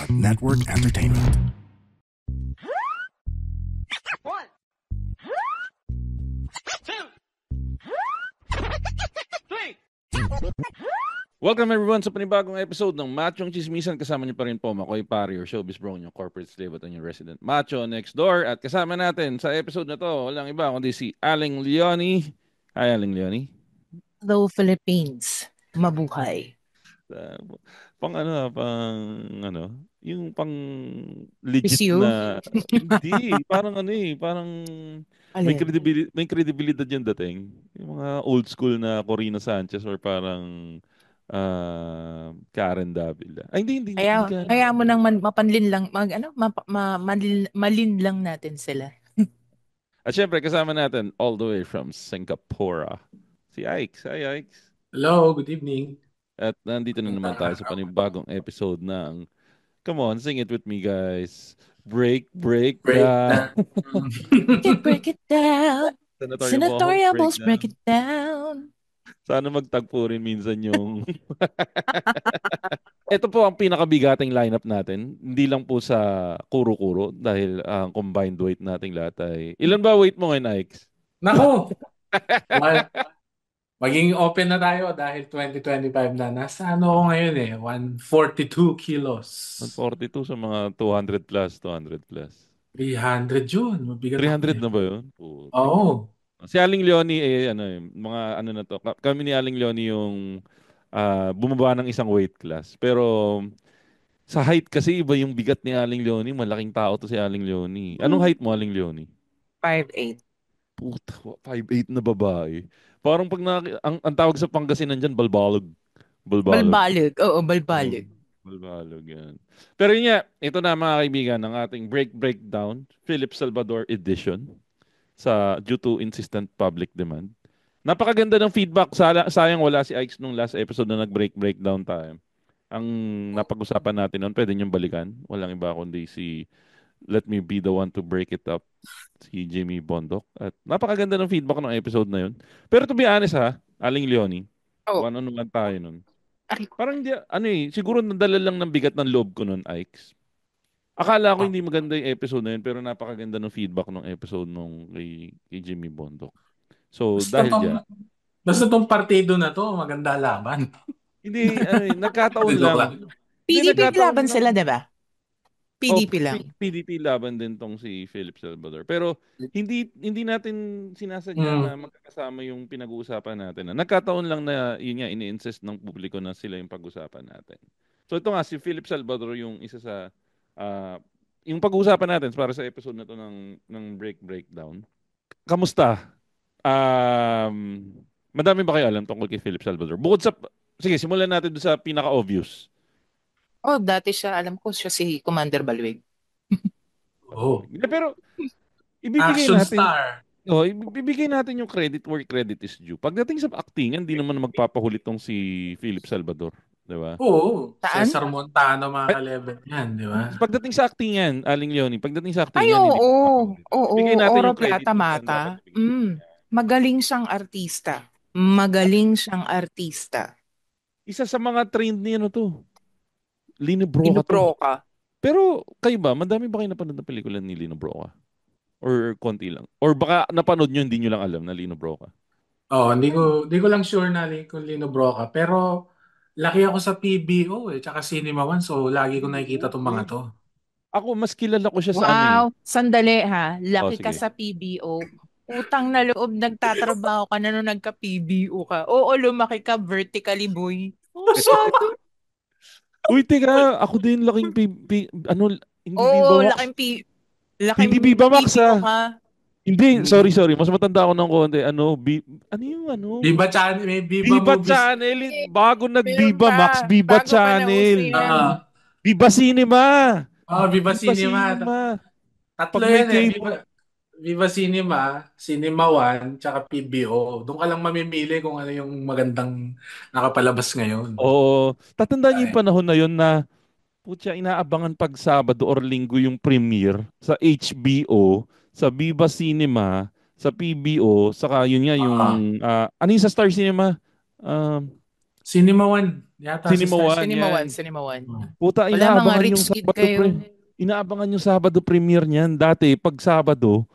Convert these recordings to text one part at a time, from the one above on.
Network Entertainment. One, two, three. Welcome everyone sa panibagong episode ng Machong Chismisan. Kasama niyo pa rin po Makoy Pari, your showbiz bro, yung corporate slave at yung resident macho next door. At kasama natin sa episode na to, walang iba kundi si Aling Leonie. Hi Aling Leonie. Hello Philippines, mabuhay. Uh, yung pang legit Is you? na, hindi, parang parang may Alin? credibility yung dating. Yung mga old school na Corina Sanchez or parang Karen Davila. Ay, hindi Kaya mo nang mapanlin lang, malin lang natin sila. At syempre, kasama natin all the way from Singapore, si Ike's. Hi, Ike's. Hello, good evening. At nandito na naman tayo sa panibagong episode ng, come on, sing it with me, guys. Break down. Break it down. Senatorial balls, break it down. Sana magtagpo rin minsan yung... Ito po ang pinakabigating lineup natin. Hindi lang po sa kuro-kuro dahil ang combined weight nating lahat ay... Ilan ba weight mo ngayon, Ike's? Nako! Maging open na tayo dahil 2025 na. Nasa ako ngayon 142 kilos. 142 sa mga 200 plus. 300 yun. Mabigat 300 na ba yun? Oo. Si Aling Leonie, mga ano na to. Kami ni Aling Leonie yung bumaba ng isang weight class. Pero sa height kasi iba yung bigat ni Aling Leonie. Malaking tao to si Aling Leonie. Anong height mo, Aling Leonie? 5'8". Puta, 5'8 na babae. Parang pag ang tawag sa Pangasinan dyan, balbalog. Balbalog. Oo, balbalog. Balbalog, yan. Pero yun nga, ito na mga kaibigan ng ating breakdown, Philip Salvador edition due to insistent public demand. Napakaganda ng feedback. Sayang wala si Ike's nung last episode na breakdown tayo. Ang napag-usapan natin noon, pwede niyong balikan. Walang iba kundi si Let Me Be the One to Break It Up, si Jimmy Bondok. At napakaganda ng feedback ng episode na yun. Pero to be honest Aling Leonie, one-on-one tayo nun. Parang siguro nadala lang ng bigat ng loob ko nun, Ike's. Akala ko hindi maganda yung episode na yun, pero napakaganda ng feedback ng episode nung kay Jimmy Bondok. So, dahil dyan. Basta tong partido na to, maganda laban. Hindi, nagkataon lang. PDP laban sila, diba? PDP lang. PDP laban din tong si Philip Salvador. Pero hindi natin sinasadya na magkakasama yung pinag-uusapan natin. Nagkataon lang na yun nga, ini-insist ng publiko na sila yung pag-usapan natin. So ito nga, si Philip Salvador yung isa sa yung pag-uusapan natin para sa episode na to ng breakdown. Kamusta? Madami ba kayo alam tungkol kay Philip Salvador? Sige, simulan natin doon sa pinaka-obvious. Dati alam ko siya si Commander Balweg. Pero ibibigay Action natin, star. ibibigay natin yung credit where credit is due. Pagdating sa acting, hindi naman magpapahulit tong si Philip Salvador, di ba? Oo. Saan? Cesar Montano mga ka-level yan, di ba? Pagdating sa acting yan, Aling Leonie, pagdating sa acting Ay, yan, oo. Bigay natin Oro yung credit Plata kung Mata. saan dapat bigyan. Magaling siyang artista. Isa sa mga trend niya to. Lino Broca to. Inubroka. Pero kayo ba, madami ba kayo napanood na pelikula ni Lino Broca? Or konti lang? Or baka napanood nyo, hindi nyo lang alam na Lino Broca? Hindi ko lang sure na kung Lino Broca. Pero laki ako sa PBO tsaka Cinema One. So lagi ko nakikita tong mga to. Ako, mas kilala ko siya sa Wow, sandali ha. Laki ka sige. sa PBO. Utang na loob, nagtatrabaho ka na nung nagka-PBO ka. Oo, lumaki ka vertically, boy. Sabi. Uy, teka, ako din laking hindi laking Hindi Viva Max, PBO ka. Hindi, sorry. Mas matanda ako ng konti. Viva Channel, may Viva Movies. Channel. Bago nag-Viva Max, Viva Bago pa Channel. nauso yan. Viva Cinema. Viva Cinema. Tatlo yan Viva Cinema, Cinema One, tsaka PBO. Doon ka lang mamimili kung ano yung magandang nakapalabas ngayon. Oo. Tatandaan niyo yung panahon na yun na inaabangan pag Sabado or Linggo yung premiere sa HBO, sa Viva Cinema, sa PBO, saka yun nga yung ano yung sa Star Cinema? Cinema One. Yata si Cinema Star One yan. Cinema One. Puta, Wala, mga inaabangan yung rich kid Sabado kayo. Inaabangan yung Sabado premiere niyan. Dati, pag Sabado,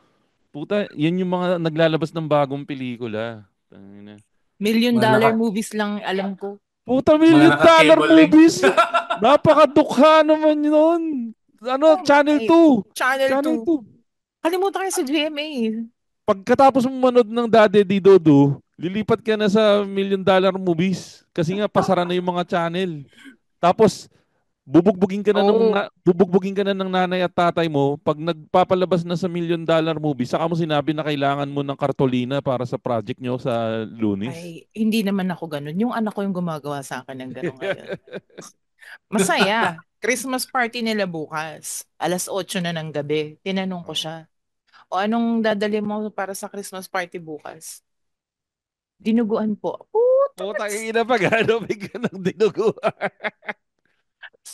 puta, yan yung mga naglalabas ng bagong pelikula. Tangina. $1 million Mga naka, movies lang alam ko. Puta, mga $1 million naka-cable link. movies! Napakadukha naman yun. Ano, Oh, Channel ay, 2. Channel Channel 2. 2. Kalimutan kayo sa GMA. Pagkatapos mo manood ng Dade Di Dodo, lilipat ka na sa $1 million movies. Kasi nga, pasara na yung mga channel. Tapos, Oo. bubugbugin ka na ng nanay at tatay mo pag nagpapalabas na sa $1 million movie, saka mo sinabi na kailangan mo ng kartolina para sa project nyo sa Lunis. Ay, hindi naman ako ganun. Yung anak ko yung gumagawa sa akin ng ganun ngayon. Masaya. Christmas party nila bukas. 8:00 na ng gabi. Tinanong ko siya, o anong dadali mo para sa Christmas party bukas? Dinuguan po. Puta, ina pa gano'n, bigyan ng dinugo.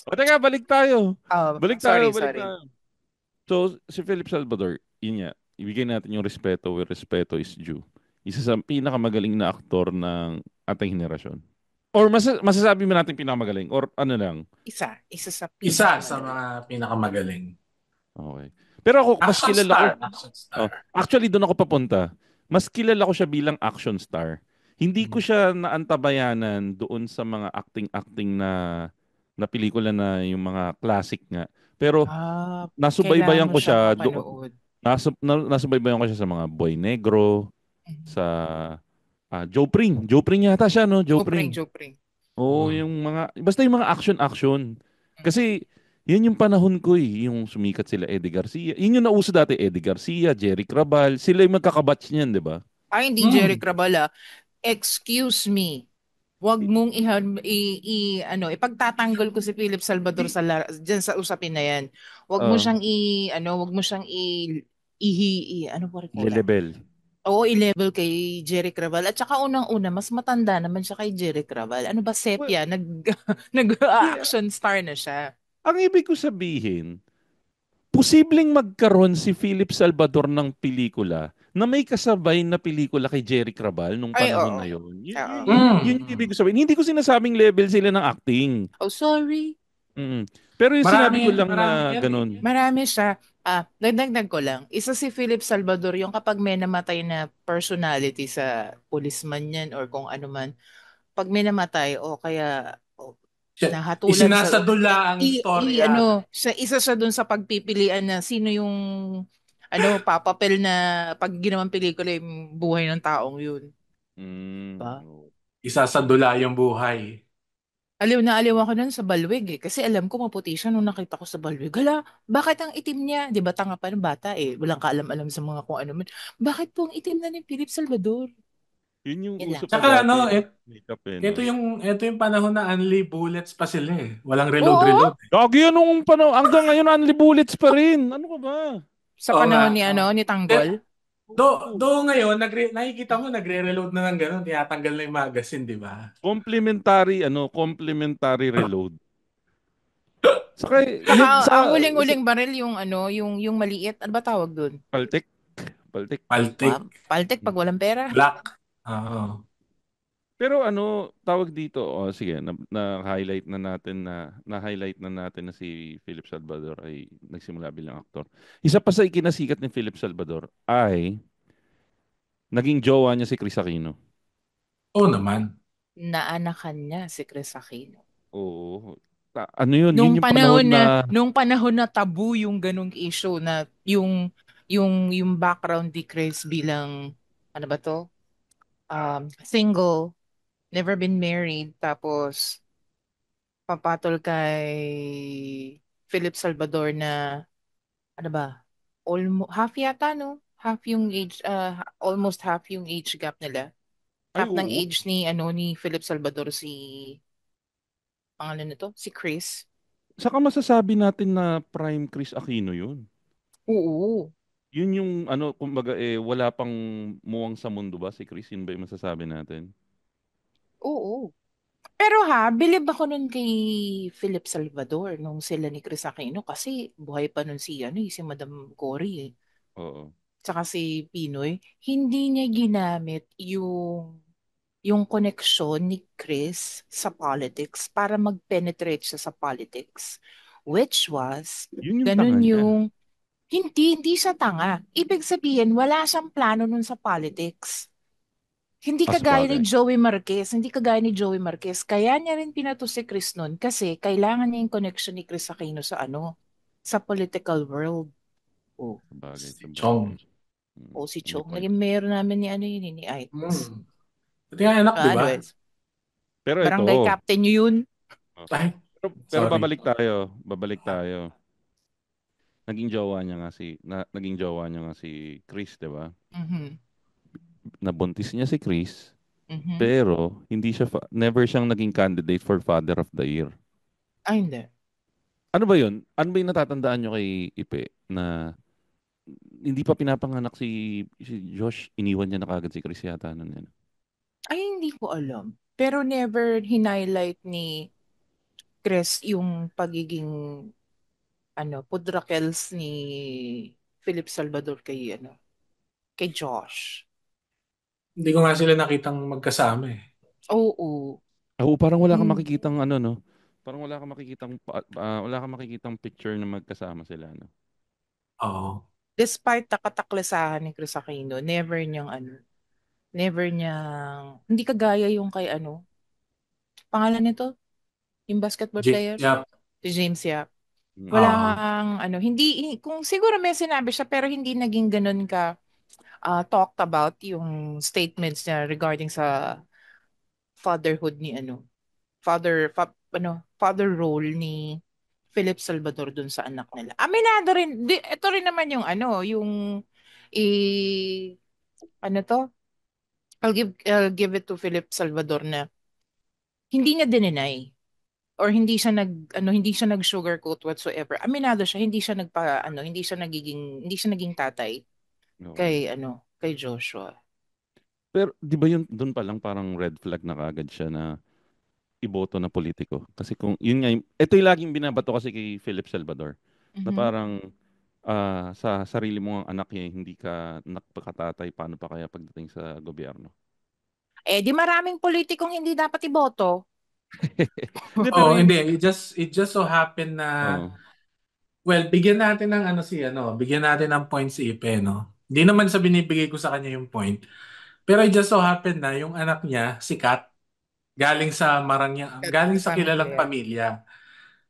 O teka, balik tayo. Sorry, Balik sorry. tayo. So, si Philip Salvador, yun nga, ibigay natin yung respeto where respeto is due. Isa sa pinakamagaling na aktor ng ating henerasyon. Or masasabi mo natin pinakamagaling? Or ano lang? Isa sa Isa sa pinakamagaling. mga pinakamagaling. Okay. Pero ako, mas Action kilala ko, star. Action star. actually doon ako papunta. Mas kilala ko siya bilang action star. Hindi ko siya naantabayanan doon sa mga acting-acting na pelikula na yung mga classic nga. Pero Kailangan nasubaybayan mo ko siyang siya doon. mapanood. Nasubaybayan ko siya sa mga Boy Negro, sa Joe Pring. Joe Pring yata siya, no? Joe Pring. Joe Pring. Oo, Mm. yung mga, basta yung mga action-action. Kasi, yan yung panahon ko yung sumikat sila Eddie Garcia. Yun yung nauso dati, Eddie Garcia, Jerry Crabal. Sila yung magkakabatch niyan, di ba? Ay, hindi Jerry Crabala. Excuse me. Wag mong ipagtatanggol ko si Philip Salvador diyan sa usapin na 'yan. Wag mo Oo. siyang wag mo siyang ano po recall? Lelebel. Oo, i-level kay Jerry Craval. At saka unang-una, mas matanda naman siya kay Jerry Craval. Ano ba, Well, sepia? yeah. Nag-action star na siya. Ang ibig ko sabihin, posibleng magkaroon si Philip Salvador ng pelikula na may kasabay na pelikula kay Jerry Crabal nung Ay, panahon oo. na yun. Oo. Yun yung ibig ko sabihin. Hindi ko sinasabing level sila ng acting. Oh, sorry. Mm. Pero yung sinabi ko lang Marami na yan. ganun. Marami siya. Dagdag ko lang. Isa si Philip Salvador, yung kapag may namatay na personality sa policeman yan or kung ano man, pag may namatay o kaya nahatulan sa Isinasadula ang storya. isa siya dun sa pagpipilian na sino yung papapel na pag ginawang pelikula yung buhay ng taong yun. Ba? Oh. Isasadula yung buhay. Aliw na aliw ako nun sa Balweg kasi alam ko maputi siya nung nakita ko sa Balweg. Hala, bakit ang itim niya? Di ba tanga pa ng bata eh. Walang kaalam-alam sa mga kung ano man. Bakit po ang itim na ni Philip Salvador? Yun yung Yan lang. uso pa Tsaka dati. Makeup ito no? yung panahon na only bullets pa sila eh. Walang Oo, reload. Gagi yun nung panahon. Hanggang ngayon, only bullets pa rin. Ano ka ba? sa Oo nga. panahon ni Eh, Tanggol. do ngayon, nakikita mo, nagre-reload na ng gano'n. Tinatanggal na yung magazine, di ba? Complementary reload. Saka, Saka yun ang sa uling-uling baril yung maliit. Ano ba tawag doon? Paltek. Paltek. Paltik, Paltek pag walang pera. black. Oo. Pero tawag dito, sige, na-highlight na natin na si Philip Salvador ay nagsimula bilang aktor. Isa pa sa ikinasikat ni Philip Salvador ay naging jowa niya si Chris Aquino. Oo naman. Naanakan niya si Chris Aquino. Oo. Ano yun? Yun yung panahon Nung panahon na tabu yung ganung issue na yung background ni Chris bilang ano ba to? Single, never been married, tapos papatol kay Philip Salvador na ano ba? Almost half yata no? Half yung age almost half yung age gap nila. ay Half ng oo. age ni Philip Salvador si pangalan nito, si Chris. Saka masasabi natin na prime Chris Aquino yun. Oo. Yun yung kumbaga wala pang muwang sa mundo ba si Chris? Yun ba yung masasabi natin? Oo. Pero bilib ako nun kay Philip Salvador nung sila ni Chris Aquino kasi buhay pa nun si Madam Cory eh. Oo. Tsaka si Pinoy, hindi niya ginamit yung koneksyon ni Chris sa politics para mag-penetrate siya sa politics. Which was, Yun yung tanga ganun niya. yung, hindi siya tanga. Ibig sabihin, wala siyang plano nun sa politics. Hindi kagaya ni Sabagay. Joey Marquez, hindi kagaya ni Joey Marquez. Kaya niya rin pinato si Chris nun kasi kailangan niya yung connection ni Chris Aquino sa sa political world. Oh, Sabagay, Si sabagay. Chong. si May Chong. point. Naging mayor namin ni yun, ni Ites. Pati nga anak, di ba? Anyways, Pero barangay ito, captain niyo yun. Ay, pero sorry. babalik tayo. Babalik tayo. Naging jowa niya nga si Chris, 'di ba? Mhm. Nabuntis niya si Chris, Mhm. pero hindi siya never siyang naging candidate for Father of the Year. Ay, hindi. Ano ba 'yun? Ano ba 'yung natatandaan niyo kay Ipe na hindi pa pinapanganak si Josh, iniwan niya na kagad si Chris yata nun yan. Ay, hindi ko alam. Pero never hinighlight ni Chris yung pagiging pudrakels ni Philip Salvador kay Josh. Hindi ko nga sila nakitang magkasama eh. Oo. Oo, parang wala kang Hmm. makikitang ano, no? Parang wala kang makikitang picture na magkasama sila, no? Oo. Despite takataklasahan ni Chris Aquino, hindi kagaya yung kay pangalan nito, yung basketball player, Yeah. si James Yap. Wala Oo. kang kung siguro may sinabi siya pero hindi naging ganun ka talked about yung statements niya regarding sa fatherhood ni father role ni Philip Salvador dun sa anak nila. Aminado rin, ito rin naman yung yung ano to, I'll give it to Philip Salvador na hindi niya dininay or hindi siya nag-sugarcoat whatsoever. Aminado siya, hindi siya naging tatay Oo. kay Joshua. Pero di ba yun doon pa lang parang red flag na kagad siya na iboto na politiko? Kasi kung yun nga, ito yung laging binabato kasi kay Philip Salvador na Mhm. parang sa sarili mo ang anak eh, hindi ka nakpakatatay, paano pa kaya pagdating sa gobyerno? Di maraming politikong hindi dapat iboto. Hindi, pero Oh, yun, hindi. It just so happened na, oh, well, bigyan natin ng bigyan natin ng point si Ipe, no? Hindi naman sa binibigay ko sa kanya yung point. Pero it just so happened na yung anak niya, si Kat, galing Sa sa kilalang pamilya. pamilya.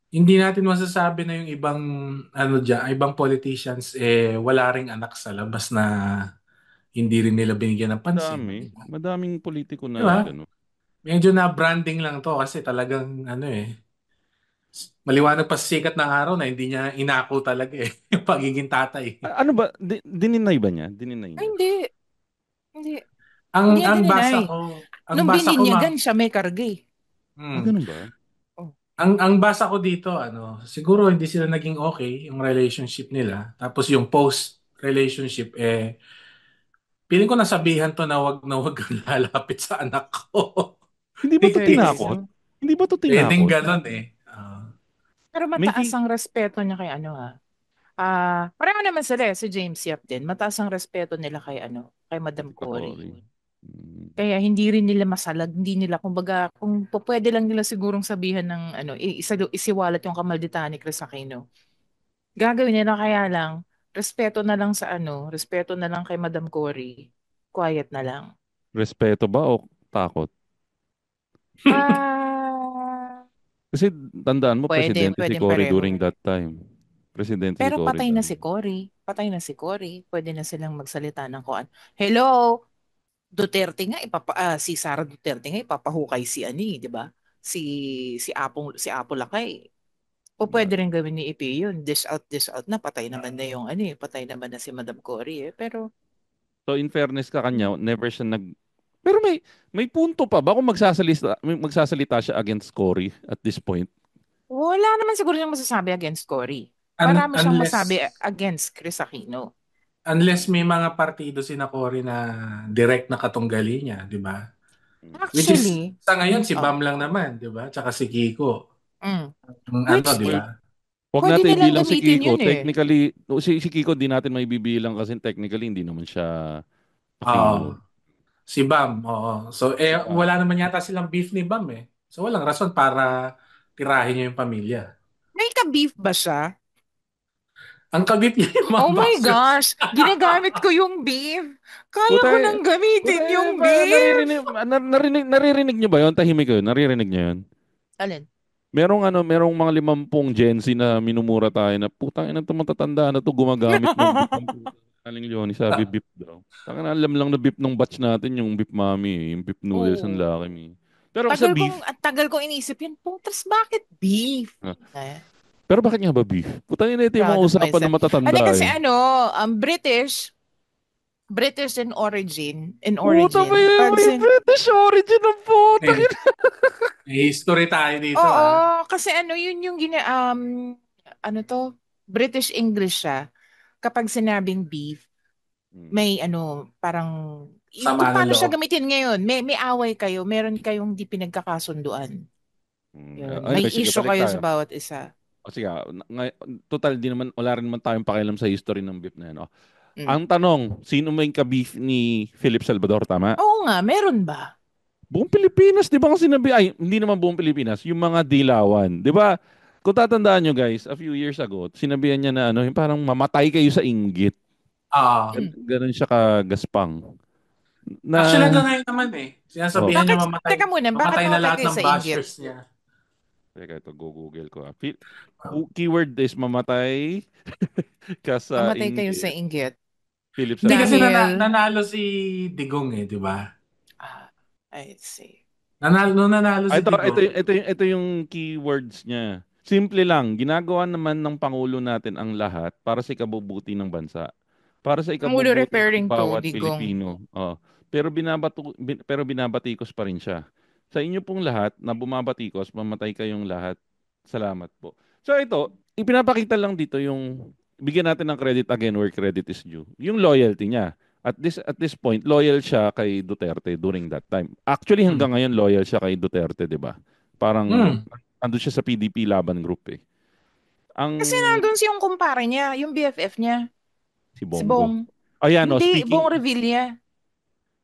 Hindi natin masasabi na yung ibang politicians wala ring anak sa labas na hindi rin nila binigyan ng pansin, madami. di ba? Madaming politiko Di na ba? gano'n. Medyo na branding lang to kasi talagang maliwanag pa sa sikat ng araw na hindi niya inako talaga yung pagiging tatay. Ano ba? Dininay ba niya? Dininay Ay, niya? hindi. Hindi. Ang Hindi niya ang basa dininay. ko, ang Nung basa ko bininyagan siya, may karga eh. hmm, Ganun ba? Oh. ang basa ko dito siguro hindi sila naging okay yung relationship nila. Tapos yung post relationship piling ko nasabihan to na wag kang lalapit sa anak ko. Hindi ba Ni to Chris. tinakot? Seryoso? Hindi ba to Pwedeng tinakot? ganon Pero May mataas ang respeto niya kay pareho naman sila si James Yap din. Mataas ang respeto nila kay Madam Cory. Sorry. Mm. Kaya hindi rin nila masalag, hindi nila, kumbaga, kung pwede lang nila sigurong sabihan ng, isiwalat yung kamalditahan ni Chris Aquino. Gagawin nila kaya lang, respeto na lang kay Madam Cory. Quiet na lang. Respeto ba o takot? Ah, Kasi tandaan mo, presidente si pwedeng Cory pareho. during that time. Presidente si Pero Cory patay that na si time. Cory. Patay na si Cory. Pwede na silang magsalita ng kuan. Hello, Duterte nga si Sara Duterte nga ipapahukay di ba? Si si Apo Lakay. O pwede Bagay. rin gawin ni EP yun. Dish out na patay naman na yung patay naman na si Madam Cory eh. Pero So in fairness ka kanya, never siya nag... Pero may punto pa ba kung magsasalita siya against Cory at this point? wala naman siguro siyang masasabi against Cory. Un- Marami siyang masabi unless against Chris Aquino. unless may mga partido si Cory na direct na katunggali niya, di ba? Which is Actually, sa ngayon si oh, Bam lang naman, di ba? Tsaka si Kiko. mm, Di which Uy, ba? wag pwede natin nilang ibilang si gamitin Kiko. yun eh. Technically, si Kiko di natin may bibilang kasi technically hindi naman siya Oo. Aquino. Si Bam, oo. So, Diba? wala naman yata silang beef ni Bam eh. So, walang rason para tirahin niya yung pamilya. May ka-beef ba siya? Ang kabit niya yung mga Oh my boxers. gosh! Ginagamit ko yung beef. Kaya ko Puta, nang gamitin puta, yung beef. naririnig niyo ba yun? Tahimik ko yun. Naririnig niyo yun? Alin? Merong mga 50 Gen Z na minumura tayo na putang ina to matatanda na to gumagamit ng beef ang puta. Aling Leonie sabi beef daw. Taka na alam lang na beef ng batch natin yung beef mami, yung beef noodles ang Oo. laki mi. Pero sa beef, Tagal kong inisip yun. Putras, bakit beef? ah, Eh, pero bakit nga ba beef? Putang ina ito yung proud mga of usapan myself. ng matatanda Ano kasi eh. British in Puta origin. may British origin ng puta. May, may history tayo dito Oo, ah. kasi yun yung ano to, British English siya. Kapag sinabing beef, Hmm. may parang, kung Sama ng paano siya loob. gamitin ngayon, may away kayo, meron kayong di pinagkakasunduan. Yun, may Okay, sige, issue balik kayo sa tayo. bawat isa. O sige, total di naman wala rin naman tayong pakialam sa history ng beef na yan. Oh. Mm. Ang tanong, sino may ka-beef ni Philip Salvador, tama? Oo nga, meron ba? Buong Pilipinas, di ba ang sinabi? Ay, hindi naman buong Pilipinas, yung mga dilawan. Di ba? Kung tatandaan nyo guys, a few years ago, sinabihan niya na yung parang mamatay kayo sa inggit. Ah, Mm. Ganun siya kagaspang. actually, Na, hanggang ngayon naman eh. oh, Sinasabihan niya Bakit, teka muna, bakit mamatay na mamatay lahat kayo ng sa inggit? bashers niya. teka ito, google ko. Keyword is mamatay ka sa Mamatay kayo sa inggit. inggit. Philip Hindi kasi Salvador. Dahil, nanalo si Digong eh, di ba? I see. Nanalo Ah, si Digong. ito yung keywords niya. Simple lang, ginagawa naman ng Pangulo natin ang lahat para sa ikabubuti ng bansa. Para sa Ang ulo ikabubuti ng referring to, bawat Digong. Pilipino. Oh. Pero binabatikos pa rin siya. Sa inyo pong lahat na bumabatikos, mamatay kayong lahat. Salamat po. So ito, ipinapakita lang dito yung bigyan natin ng credit again where credit is due. Yung loyalty niya. At this point, loyal siya kay Duterte during that time. Actually, Hmm. hanggang ngayon, loyal siya kay Duterte, di ba? Parang, Hmm. andun siya sa PDP Laban Group eh. Ang, Kasi nandun si yung kumpare niya, yung BFF niya, si si Bongo. Bong. Ayan o, Hindi, Bong speaking, Revilla.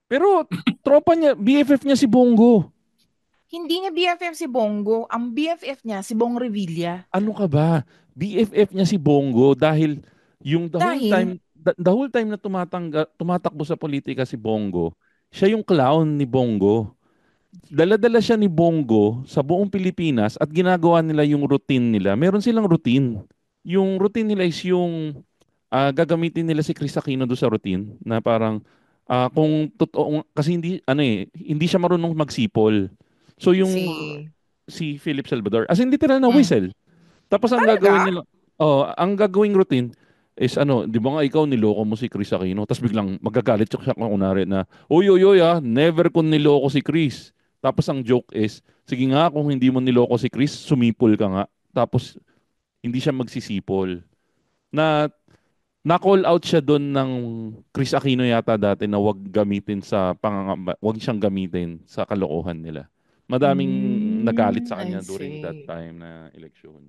pero tropa niya, BFF niya si Bongo. Hindi niya BFF si Bongo. Ang BFF niya, si Bong Revilla. Ano ka ba? BFF niya si Bongo dahil yung Dahil, the whole time na tumatakbo sa politika si Bongo, siya yung clown ni Bongo. Dala-dala siya ni Bongo sa buong Pilipinas at ginagawa nila yung routine nila. Meron silang routine. Yung routine nila is yung gagamitin nila si Chris Aquino do sa routine na parang kung totoo kasi hindi siya marunong magsipol. So yung si... si Philip Salvador as in literal na Mm. whistle. Tapos ang gagawin Talaga? nila ang gagawing routine is di ba nga ikaw niloko mo si Chris Aquino tapos biglang magagalit siya kunwari na oy oy oy never ko niloko si Chris. Tapos ang joke is sige nga kung hindi mo niloko si Chris sumipol ka nga. Tapos hindi siya magsisipol. Na-call out siya doon ng Chris Aquino yata dati na wag siyang gamitin sa kalokohan nila. Madaming nagalit sa I kanya during that see. time na eleksyon.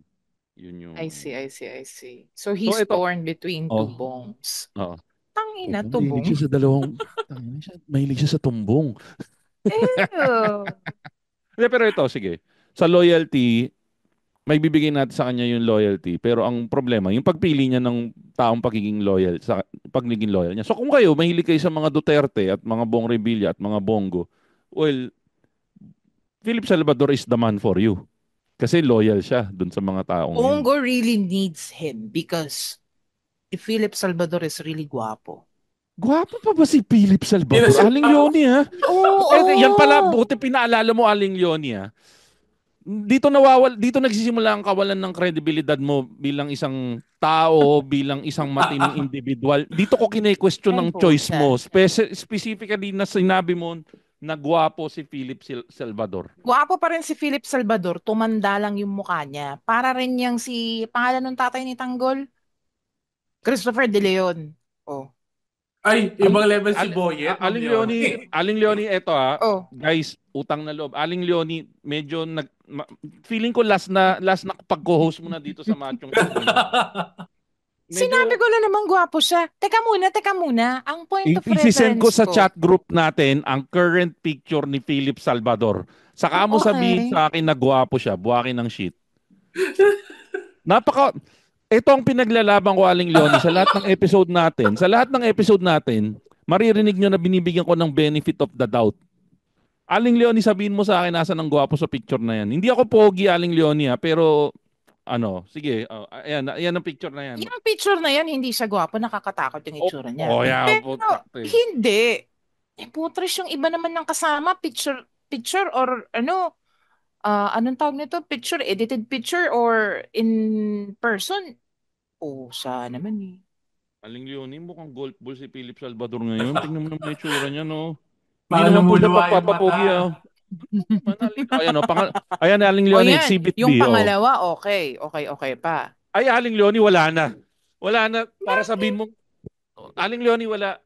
Yun yung I see, I see, I see. So So he's ito, torn between two oh, bongs. oo. Tangina, Puta, mahilig tubong. siya sa dalawang, mahilig siya sa tumbong. Ew. Hindi, pero ito, sige. Sa loyalty, may bibigay natin sa kanya yung loyalty. Pero ang problema, yung pagpili niya ng taong pagiging loyal niya. So kung kayo, mahilig kayo sa mga Duterte at mga Bong Revilla at mga Bongo, well, Philip Salvador is the man for you. Kasi loyal siya dun sa mga taong yun. Bongo really needs him because if Philip Salvador is really guapo. Gwapo pa ba si Philip Hindi na Salvador? siya Aling Leonie, ha? Yan pala, Oo. buti pinaalala mo, Aling Leonie, ha? Dito nagsisimula ang kawalan ng kredibilidad mo bilang isang tao, bilang isang matining individual. Dito ko kine-question Ay, ng choice mo. puta. Specifically na sinabi mo na gwapo si Philip Salvador. Guwapo pa rin si Philip Salvador, tumanda lang yung mukha niya. Para rin niyang pangalan ng tatay ni Tanggol? Christopher De Leon. Oh. Ay, Al, ibang level si Boyet, Ma'am Leonie. Aling Leonie, eto Oh. guys, utang na loob. Aling Leonie, medyo feeling ko last na pag-co-host mo na dito sa Machong Ito. Sinabi medyo ko na naman gwapo siya. Teka muna. Ang point of isisend ko reference sa ko. chat group natin ang current picture ni Philip Salvador. Saka mo sabihin Okay. sa akin na gwapo siya, buhakin ng shit. Napaka Ito ang pinaglalaban ko, Aling Leonie, sa lahat ng episode natin. Sa lahat ng episode natin, maririnig nyo na binibigyan ko ng benefit of the doubt. Aling Leonie, sabihin mo sa akin nasa ng gwapo sa picture na yan. Hindi ako pogi, Aling Leonie, ha, pero sige, ayan ang picture na yan. Yung picture na yan, hindi siya gwapo. Nakakatakot yung itsura niya. Yeah, Pero, putak to eh. hindi. Putres yung iba naman ng kasama. Picture or anong tawag nito? Edited picture or in person. Oh, siya naman eh. Aling Leonie, mukhang golf ball si Philip Salvador ngayon. Tingnan mo naman yung itsura niya, no? Hindi Parang naman po siya lumuluwa yung mata. pagpapapogi, ah. Ayan, ayan, Aling O Leonie, yan, exhibit yung B, oh. pangalawa, okay. Okay pa. Ay, Aling Leonie, wala na. Wala na. Para sabihin mo, Aling Leonie, wala.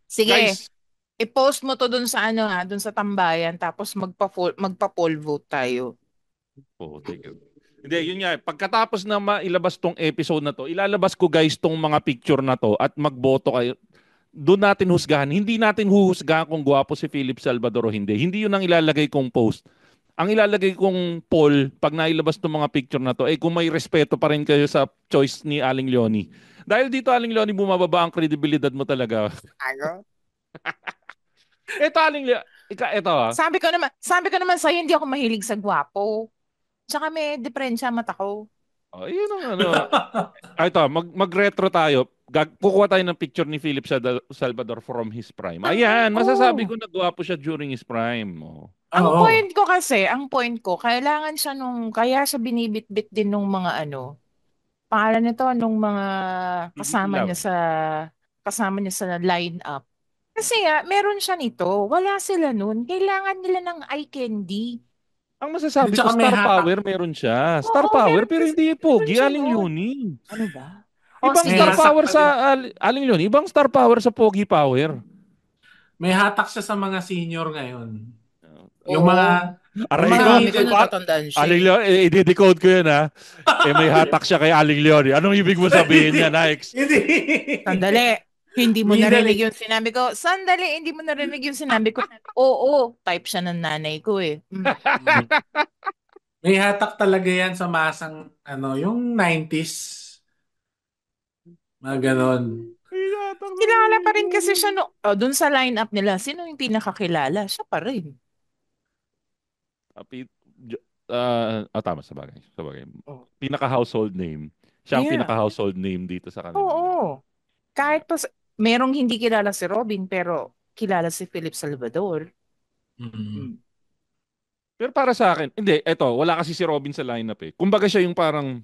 Sige, Guys, i-post mo to dun sa dun sa tambayan tapos magpa-poll vote tayo. thank you. Hindi, yun nga. Pagkatapos na mailabas tong episode na to, ilalabas ko guys tong mga picture na to at magboto kayo. Doon natin husgahan. Hindi natin huhusgahan kung gwapo si Philip Salvador o hindi. Hindi yun ang ilalagay kong post. Ang ilalagay kong poll pag nailabas tong mga picture na to, kung may respeto pa rin kayo sa choice ni Aling Leonie. Dahil dito, Aling Leonie, bumababa ang kredibilidad mo talaga. Ano? Ito, Aling Leonie. Ito Sabi ko naman sa'yo, hindi ako mahilig sa gwapo. Tsaka may diferensya mata ko. Oh, yun ang ano. Ito, mag-retro tayo. Kukuha tayo ng picture ni Philip Salvador from his prime. Ayan, masasabi Oo. ko na gwapo siya during his prime. Oh. Oo. Ang point ko, kailangan siya kaya siya binibitbit din nung mga pangalan nito, nung mga PBB love. kasama niya sa line-up. Kasi meron siya nito. Wala sila nun. Kailangan nila ng eye candy. Ang At masasabi ko, saka may star hatak. power meron siya. Star Oo, power, pero hindi meron pogi, siya Aling nun. Leonie. Ano ba? O Ibang May star sige, hatak power sa talaga. Aling Leonie, ibang star power sa pogi power. May hatak siya sa mga senior ngayon. Yung oo. mga yung Aray mga ko, Marami ko middle natatandaan siya Aling eh. Leonie, i-decode ko yun ha. May hatak siya kay Aling Leonie. Anong ibig mo sabihin niya, Nikes? Hindi. Sandali, hindi mo Middle narinig yung sinabi ko. Sandali, hindi mo narinig yung sinabi ko. Oo, type siya ng nanay ko eh. May hatak talaga yan sa masang yung 90s. Mga ganon. May hatak na Kilala pa Aling rin kasi Leonie. siya dun sa lineup nila. Sino yung pinakakilala? Siya pa rin. Pete, tama, sa bagay. Sa bagay. Oh. Pinaka-household name. Siya ang Yeah. pinaka-household name dito sa kanilang lahat. Oo. Kahit pa merong hindi kilala si Robin pero kilala si Philip Salvador. Mm. Pero para sa akin, hindi, wala kasi si Robin sa lineup eh. Kumbaga siya yung parang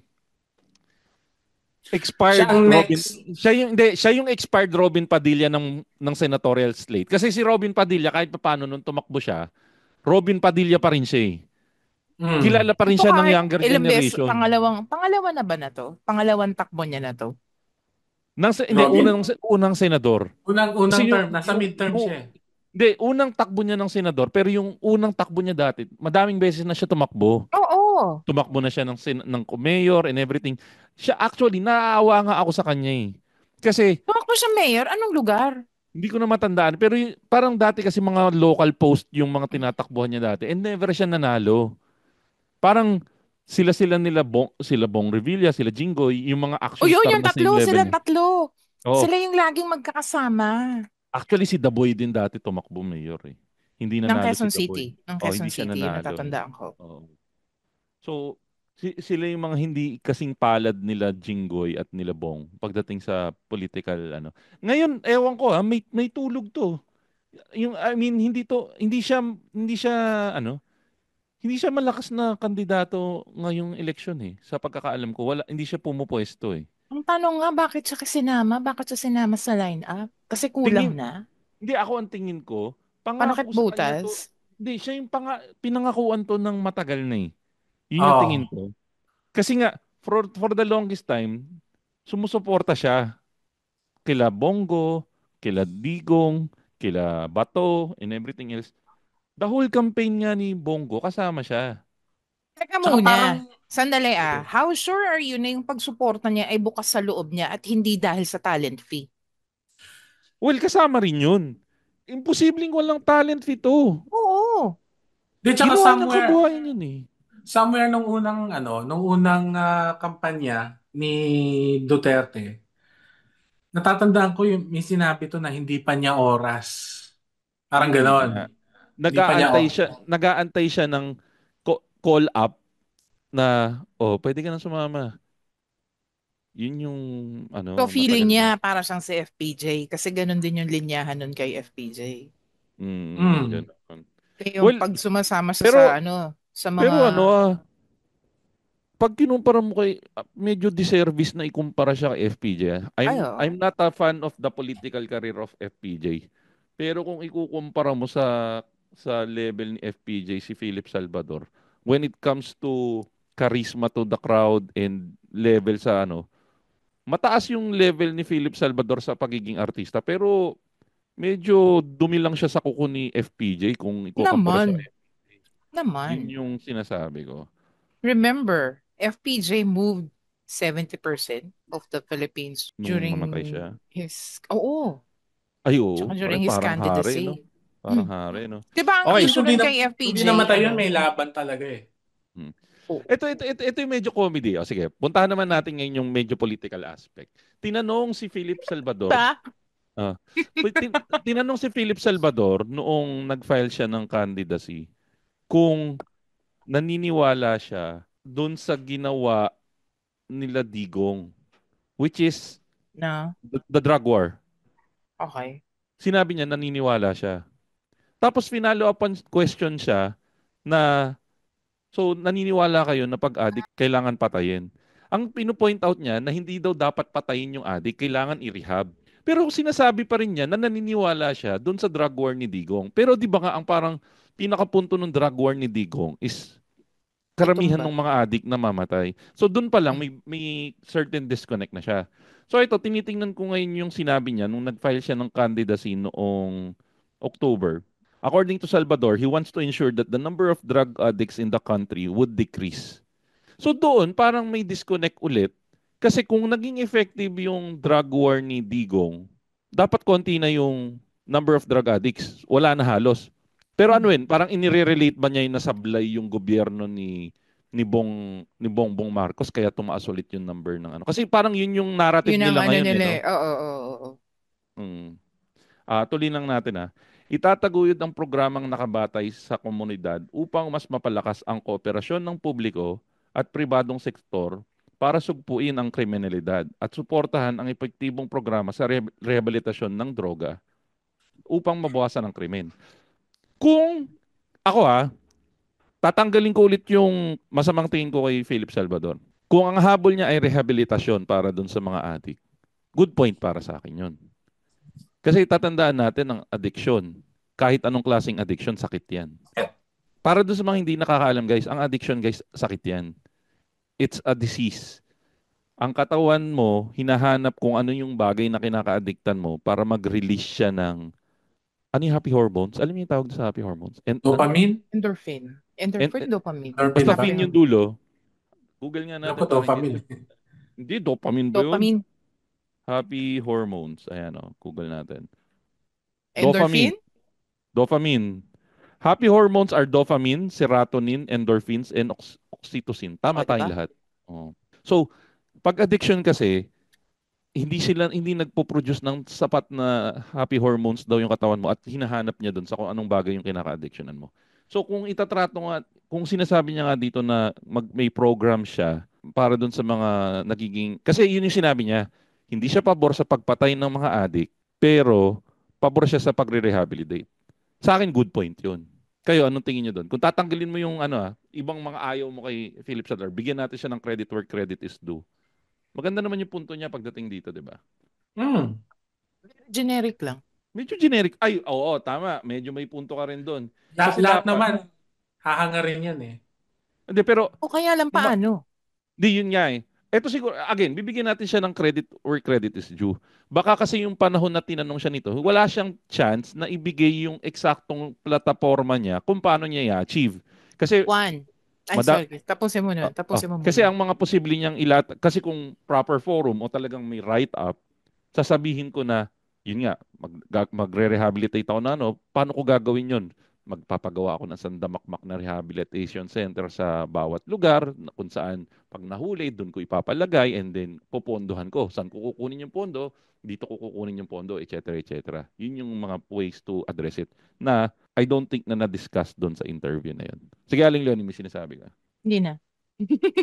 Siya expired ang Robin. next. Siya yung expired Robin Padilla ng senatorial slate. Kasi si Robin Padilla, kahit paano nung tumakbo siya, Robin Padilla pa rin siya eh. Mm. Kilala pa rin Ito siya ng kahit younger ilang beses, generation. pangalawa na ba na to? Pangalawang takbo niya na to? Hindi, Robin? unang senador. Unang Kasi term. Nasa midterm siya eh. hindi, unang takbo niya ng senador, pero yung unang takbo niya dati, madaming beses na siya tumakbo. Oo. Tumakbo na siya ng mayor and everything. Siya actually, naaawa nga ako sa kanya eh. Kasi, Tumakbo siya mayor? Anong lugar? hindi ko na matandaan, pero parang dati kasi mga local post yung mga tinatakbuhan niya dati and never siya nanalo. Parang sila Bong Revilla, sila Jinggoy, yung mga O action yun, star yung na same tatlo. level Sila niya. tatlo. Oh, Sila yung laging magkakasama. actually si Daboy din dati tumakbo mayor eh. Hindi Ng nanalo si Quezon Daboy. City. Ng Oh, Quezon hindi siya City, yung nanalo. natatandaan ko. Oh. So, sila yung mga hindi kasing palad nila Jinggoy at nila Bong pagdating sa political Ngayon, ewan ko may tulog to. I mean, hindi siya ano, hindi siya malakas na kandidato ngayong eleksyon eh. Sa pagkakaalam ko, hindi siya pumupuesto eh. Ang tanong nga, bakit siya sinama? Bakit siya sinama sa lineup? Kasi kulang Tingin, na. hindi ako ang tingin ko, Panakit pangako sa kanya to. butas. Hindi, siya yung pinangakuan to ng matagal na eh. Yun yung tingin Oo. ko. Kasi nga, for the longest time, sumusuporta siya kila Bongo, kila Digong, kila Bato, and everything else. The whole campaign nga ni Bongo, kasama siya. Teka Tsaka parang, muna. Sandali sige. How sure are you na yung pagsuporta niya ay bukas sa loob niya at hindi dahil sa talent fee? Well, kasama rin yun. Imposibleng walang talent fito. Oo. Di, tsaka Ginawa niyang somewhere, kabuhayan yun eh. somewhere nung unang kampanya ni Duterte, natatandaan ko yung may sinabi to na hindi pa niya oras. Parang Hindi ganon. nga. Hindi pa niya Nag-aantay siya ng call up na, oh, pwede ka na sumama. Yun yung, So feeling matagal na. niya para siyang si FPJ kasi ganun din yung linyahan nun kay FPJ. Mm. Ganun. Kaya yung Well, pag sumasama siya sa pero, sa mga pero pag kinumpara mo kay, medyo disservice na ikumpara siya kay FPJ. ayo, I'm not a fan of the political career of FPJ. Pero kung ikukumpara mo sa level ni FPJ si Philip Salvador, when it comes to charisma to the crowd and level sa mataas yung level ni Philip Salvador sa pagiging artista. Pero medyo dumi lang siya sa kuko ni FPJ kung ikukumpara sa naman, FPJ. Yun naman. yung sinasabi ko. Remember, FPJ moved 70% of the Philippines Nung namatay during siya. oo, Ay, oo. tsaka during his Parang hari, no? candidacy. Parang Hmm. hari, no? Di ba ang Okay. Tapos issue nun kay kung di FPJ, namatay yun, may laban talaga eh. Hmm. oh, Ito yung medyo comedy. O, sige, puntahan naman natin ngayon yung medyo political aspect. Tinanong si Philip Salvador, ba? ah, tinanong si Philip Salvador noong nag-file siya ng candidacy kung naniniwala siya doon sa ginawa nila Digong, which is Na, the drug war. okay. Sinabi niya naniniwala siya. Tapos finalo up question siya na, so naniniwala kayo na pag addict kailangan patayin. Ang pino-point out niya na hindi daw dapat patayin yung addict, kailangan i-rehab. Pero sinasabi pa rin niya na naniniwala siya doon sa drug war ni Digong. Pero di ba nga ang parang pinakapunto ng drug war ni Digong is karamihan Itumba. ng mga addict na mamatay. So doon pa lang may certain disconnect na siya. So ito, tinitingnan ko ngayon yung sinabi niya nung nag-file siya ng candidacy noong October. According to Salvador, he wants to ensure that the number of drug addicts in the country would decrease. So doon, parang may disconnect ulit. Kasi kung naging effective yung drug war ni Digong, dapat konti na yung number of drug addicts. Wala na halos. Pero ano yun, parang inire-relate ba niya yung nasablay yung gobyerno ni Bongbong Marcos kaya tumaas ulit yung number ng ano. Kasi parang yun yung narrative Yun ang nila ano ngayon eh, nila no? eh. Oo, oo, oo. Mm. Tuloy lang natin Itataguyod ang programang nakabatay sa komunidad upang mas mapalakas ang kooperasyon ng publiko at pribadong sektor para sugpuin ang kriminalidad at suportahan ang epektibong programa sa rehabilitasyon ng droga upang mabawasan ang krimen. Kung ako tatanggalin ko ulit yung masamang tingin ko kay Philip Salvador. Kung ang habol niya ay rehabilitasyon para dun sa mga adik, good point para sa akin yun. Kasi tatandaan natin ang addiction. Kahit anong klaseng addiction, sakit yan. Para doon sa mga hindi nakakaalam guys, ang addiction guys, sakit yan. It's a disease. Ang katawan mo, hinahanap kung ano yung bagay na kinaka-addictan mo para mag-release siya ng, ano yung happy hormones? Alam niyo yung tawag sa happy hormones? Ano? Dopamine? Endorphin. En, Endorphin, dopamine. Endorphin basta ba? fin Endorphin. yung dulo. Google nga Ako natin para hindi dopamine. tayo. Hindi, dopamine ba yun? Dopamine. Happy hormones. Ayan Google natin. Endorphin? Dopamine. Dopamine. Happy hormones are dopamine, serotonin, endorphins, and oxytocin. O, Tama di tayong ba? lahat. Oh. So, pag addiction kasi, hindi nagpo-produce ng sapat na happy hormones daw yung katawan mo at hinahanap niya doon sa kung anong bagay yung kinaka-addictionan mo. So, kung itatrato nga, kung sinasabi niya nga dito na may program siya para doon sa mga nagiging, kasi yun yung sinabi niya, hindi siya pabor sa pagpatay ng mga addict, pero pabor siya sa pagre-rehabilitate. Sa akin, good point yun. Kayo, anong tingin niyo doon? Kung tatanggalin mo yung ibang mga ayaw mo kay Philip Sadler, bigyan natin siya ng credit where credit is due. Maganda naman yung punto niya pagdating dito, di ba? Hmm. Generic lang. Medyo generic. Ay, oo, tama. Medyo may punto ka rin doon. Kasi Lahat dapat, naman, hahangarin yan eh. hindi, pero, O kaya lang paano? di yun nga. Ito siguro, again, bibigyan natin siya ng credit where credit is due. Baka kasi yung panahon na tinanong siya nito, wala siyang chance na ibigay yung eksaktong plataforma niya kung paano niya i-achieve. Kasi One. Ay, sorry. Tapusin mo na. Tapusin mo Kasi muna. ang mga posible niyang kasi kung proper forum o talagang may write-up, sasabihin ko na, yun nga, magre-rehabilitate ako na paano ko gagawin yun? Magpapagawa ako ng sandamakmak na rehabilitation center sa bawat lugar kung saan pag nahuli, doon ko ipapalagay and then popondohan ko. Saan ko kukunin yung pondo? Dito ko kukunin yung pondo, etc. etc. Yun yung mga ways to address it na I don't think na na-discuss doon sa interview na yun. Sige, Aling Leonie, may sinasabi ka. Hindi na.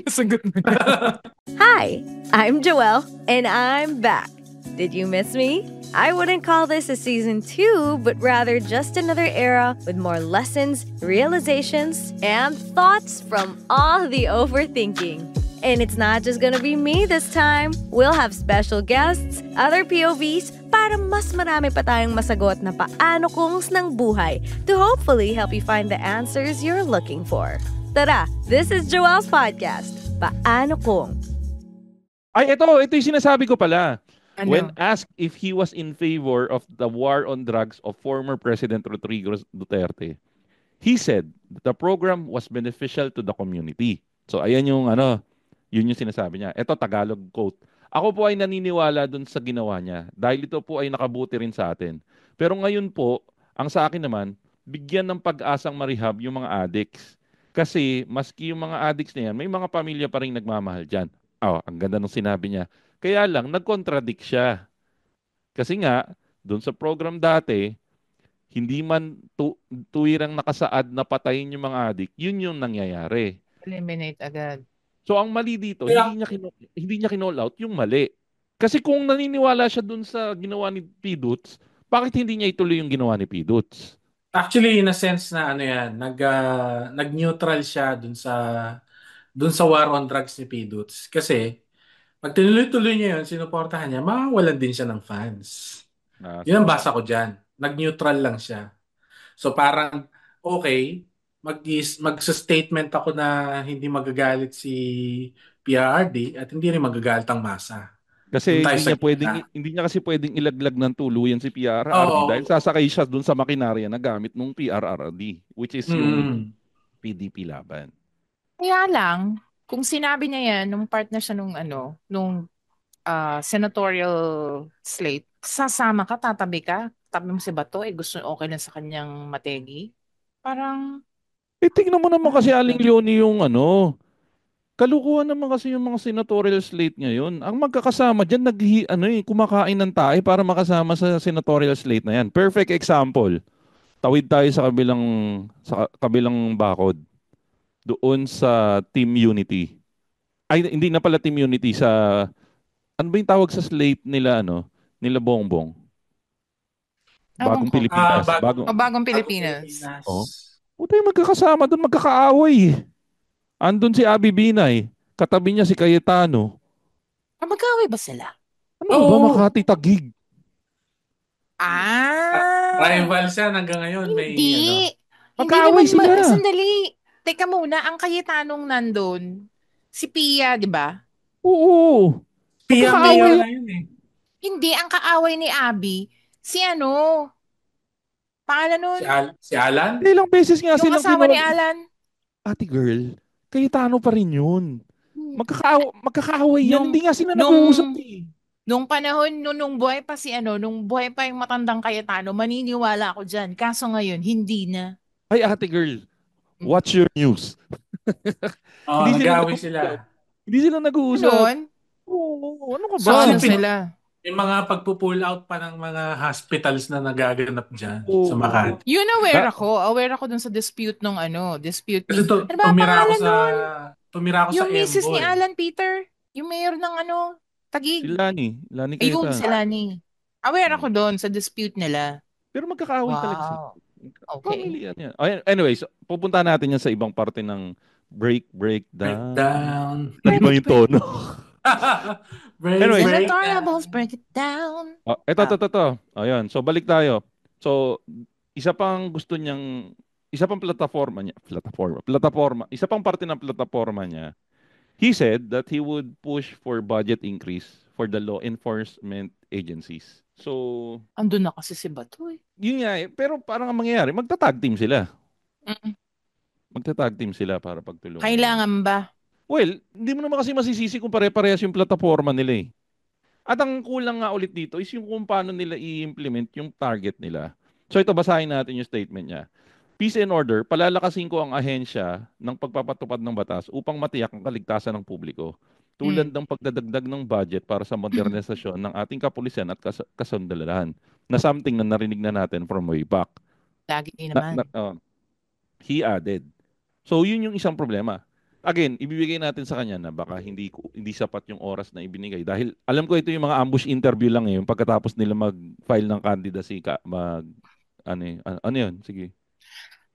Sagot mo na. Hi, I'm Joelle, and I'm back. Did you miss me? I wouldn't call this a season 2, but rather just another era with more lessons, realizations, and thoughts from all the overthinking. And it's not just gonna be me this time. We'll have special guests, other POVs, para mas marami pa tayong masagot na paano kungs ng buhay to hopefully help you find the answers you're looking for. Tara, this is Joelle's podcast, Paano Kung. Ay, ito yung sinasabi ko pala. Ano? When asked if he was in favor of the war on drugs of former President Rodrigo Duterte, he said that the program was beneficial to the community. So ayan yung yun yung sinasabi niya. Ito Tagalog quote. Ako po ay naniniwala dun sa ginawa niya dahil ito po ay nakabuti rin sa atin. Pero ngayon po, ang sa akin naman, bigyan ng pag-asang marehab yung mga addicts. Kasi maski yung mga addicts na yan, may mga pamilya pa rin nagmamahal dyan. Ang ganda nung sinabi niya. Kaya lang, nag-contradict siya. Kasi nga, doon sa program dati, hindi man tuwirang nakasaad na patayin yung mga addict, yun yung nangyayari. Eliminate agad. So ang mali dito, hindi niya kinall out yung mali. Kasi kung naniniwala siya doon sa ginawa ni P. Dutz, bakit hindi niya ituloy yung ginawa ni P. Dutz? Actually, in a sense na nag-neutral siya dun sa war on drugs ni P. Dutz. Kasi pag tinuloy-tuloy niya yun, sinuportahan niya, mawawalan din siya ng fans. Yun ang basa ko dyan. Nag-neutral lang siya. So parang, okay, mag-statement ako na hindi magagalit si PRRD at hindi rin magagalit ang masa. Kasi Doon tayo hindi sa niya gitna. hindi niya kasi pwedeng ilaglag ng tuluyan si PRRD Oo. dahil sasakay siya doon sa makinarya na gamit ng PRRD, which is yung PDP laban. Kaya lang, kung sinabi niya yan, nung part na siya nung senatorial slate, sasama ka, tatabi ka, tabi mo si Bato, gusto okay lang sa kanyang mategi. Parang, Tingnan mo naman kasi Aling Leonie yung kalukuhan naman kasi yung mga senatorial slate ngayon. Ang magkakasama diyan kumakain ng tae para makasama sa senatorial slate na yan. Perfect example. Tawid tayo sa kabilang bakod. Doon sa Team Unity. Ay, hindi na pala Team Unity ano ba yung tawag sa slate nila nila Bongbong? Bagong Pilipinas. Bagong Pilipinas. Oh. Puta yung magkakasama doon, magkakaaway. Andun si Abby Binay. Katabi niya si Cayetano. Magkaway ba sila? Ano ba Makati Taguig? Rival siya hanggang ngayon. Hindi. Magkaaway sila. Sandali. Teka muna, ang Cayetanong nandun, si Pia, di ba? Oo. Pia mayor na yun eh. Hindi, ang kaaway ni Abby, si pangalan nun? Si Alan? Ilang beses nga Yung silang asawa ni Alan. Ate girl, Cayetano pa rin yun. Magkakaaway yan. Hindi nga sila nag-uusap eh. Nung panahon, nung buhay pa nung buhay pa yung matandang Cayetano, maniniwala ako dyan. Kaso ngayon, hindi na. Ay, ate girl, watch your news. Nag-away sila. Hindi sila nag-uusap. Noon? Oo, ano ka ba? So, sila? May mga pagpo-pull out pa ng mga hospitals na nagaganap dyan sa Makati. Yun, aware ako. Aware ako dun sa dispute nung dispute ni... Kasi tumira ako sa yung misis Embo. ni Alan Peter. Yung mayor ng Taguig. Si Lani Cayetano. Ayun, si Lani. Aware ako doon sa dispute nila. Pero magkakaaway talaga sila. Okay. Yan. Anyways, pupunta natin yan sa ibang parte ng breakdown. Naliba yung tono. Anyway, break it down. Ito. Ayun. So, balik tayo. So, isa pang plataforma, isa pang parte ng plataforma niya, he said that he would push for budget increase for the law enforcement agencies. So, andun na kasi si Bato eh. Yun nga pero parang ang mangyayari, magta-tag team sila. Magta-tag team sila para pagtulungan. Kailangan ba? Well, hindi mo naman kasi masisisi kung pare-parehas yung plataforma nila eh. At ang kulang nga ulit dito is yung kung paano nila i-implement yung target nila. So ito, basahin natin yung statement niya. Peace and order, palalakasin ko ang ahensya ng pagpapatupad ng batas upang matiyak ang kaligtasan ng publiko. Tulad ng pagdadagdag ng budget para sa modernisasyon ng ating kapulisan at kasundalahan na something na narinig na natin from way back. Lagi naman. He added. So yun yung isang problema. Again, ibibigay natin sa kanya na baka hindi sapat yung oras na ibinigay dahil alam ko ito yung mga ambush interview lang yung pagkatapos nila mag-file ng candidacy ano yun? Sige.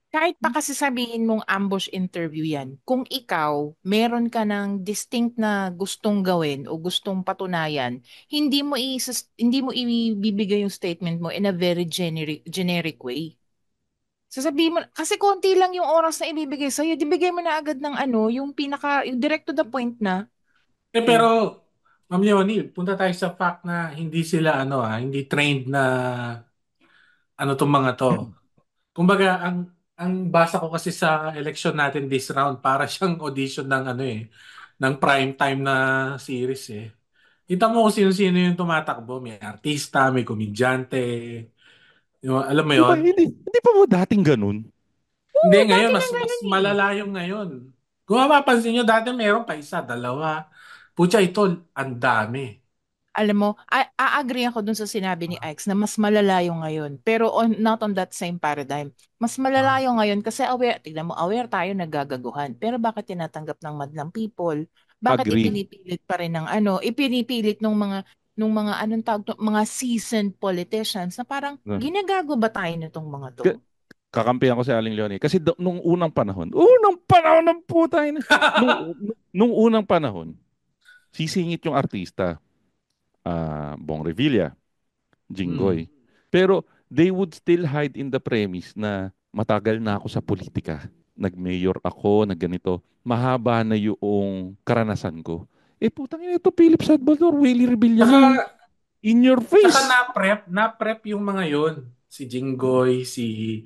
Kahit pa kasi sabihin mong ambush interview yan, kung ikaw, meron ka ng distinct na gustong gawin o gustong patunayan, hindi mo ibibigay yung statement mo in a very generic way. Sasabihin mo, kasi konti lang yung oras na ibibigay sa'yo, dibigay mo na agad ng yung yung direct to the point na. Pero, Ma'am Leonie, punta tayo sa fact na hindi sila, hindi trained na, tong mga to. Kumbaga, ang basa ko kasi sa election natin this round, para siyang audition ng ng prime time na series eh. Kita mo kung sino-sino yung tumatakbo. May artista, may komedyante. Alam mo Diba, yon? hindi pa mo dating ganun? Hindi, Oo, ngayon, dati mas na ganun eh. malala yung ngayon. Kung mapapansin nyo, dati meron pa isa, dalawa. Pucha, ito, ang dami. Alam mo, agree ako dun sa sinabi ni Ike's na mas malalayo ngayon. Pero not on that same paradigm. Mas malalayo ngayon kasi tignan mo, aware tayo nagagaguhan. Pero bakit tinatanggap ng madlang people? Bakit Agree. ipinipilit pa rin ng ipinipilit nung mga anong tawag to, mga seasoned politicians na parang ginagago ba tayo nitong mga to? Kakampihan ko si Aling Leonie. Kasi nung unang panahon ng putay na. nung unang panahon, sisingit yung artista. Bong Revilla, Jinggoy. Pero they would still hide in the premise na matagal na ako sa politika. Nag-mayor ako, nagganito. Mahaba na yung karanasan ko. Putang ina ito, Philip Salvador, Willie Revilla. In your face. Saka na-prep yung mga yon. Si Jinggoy, si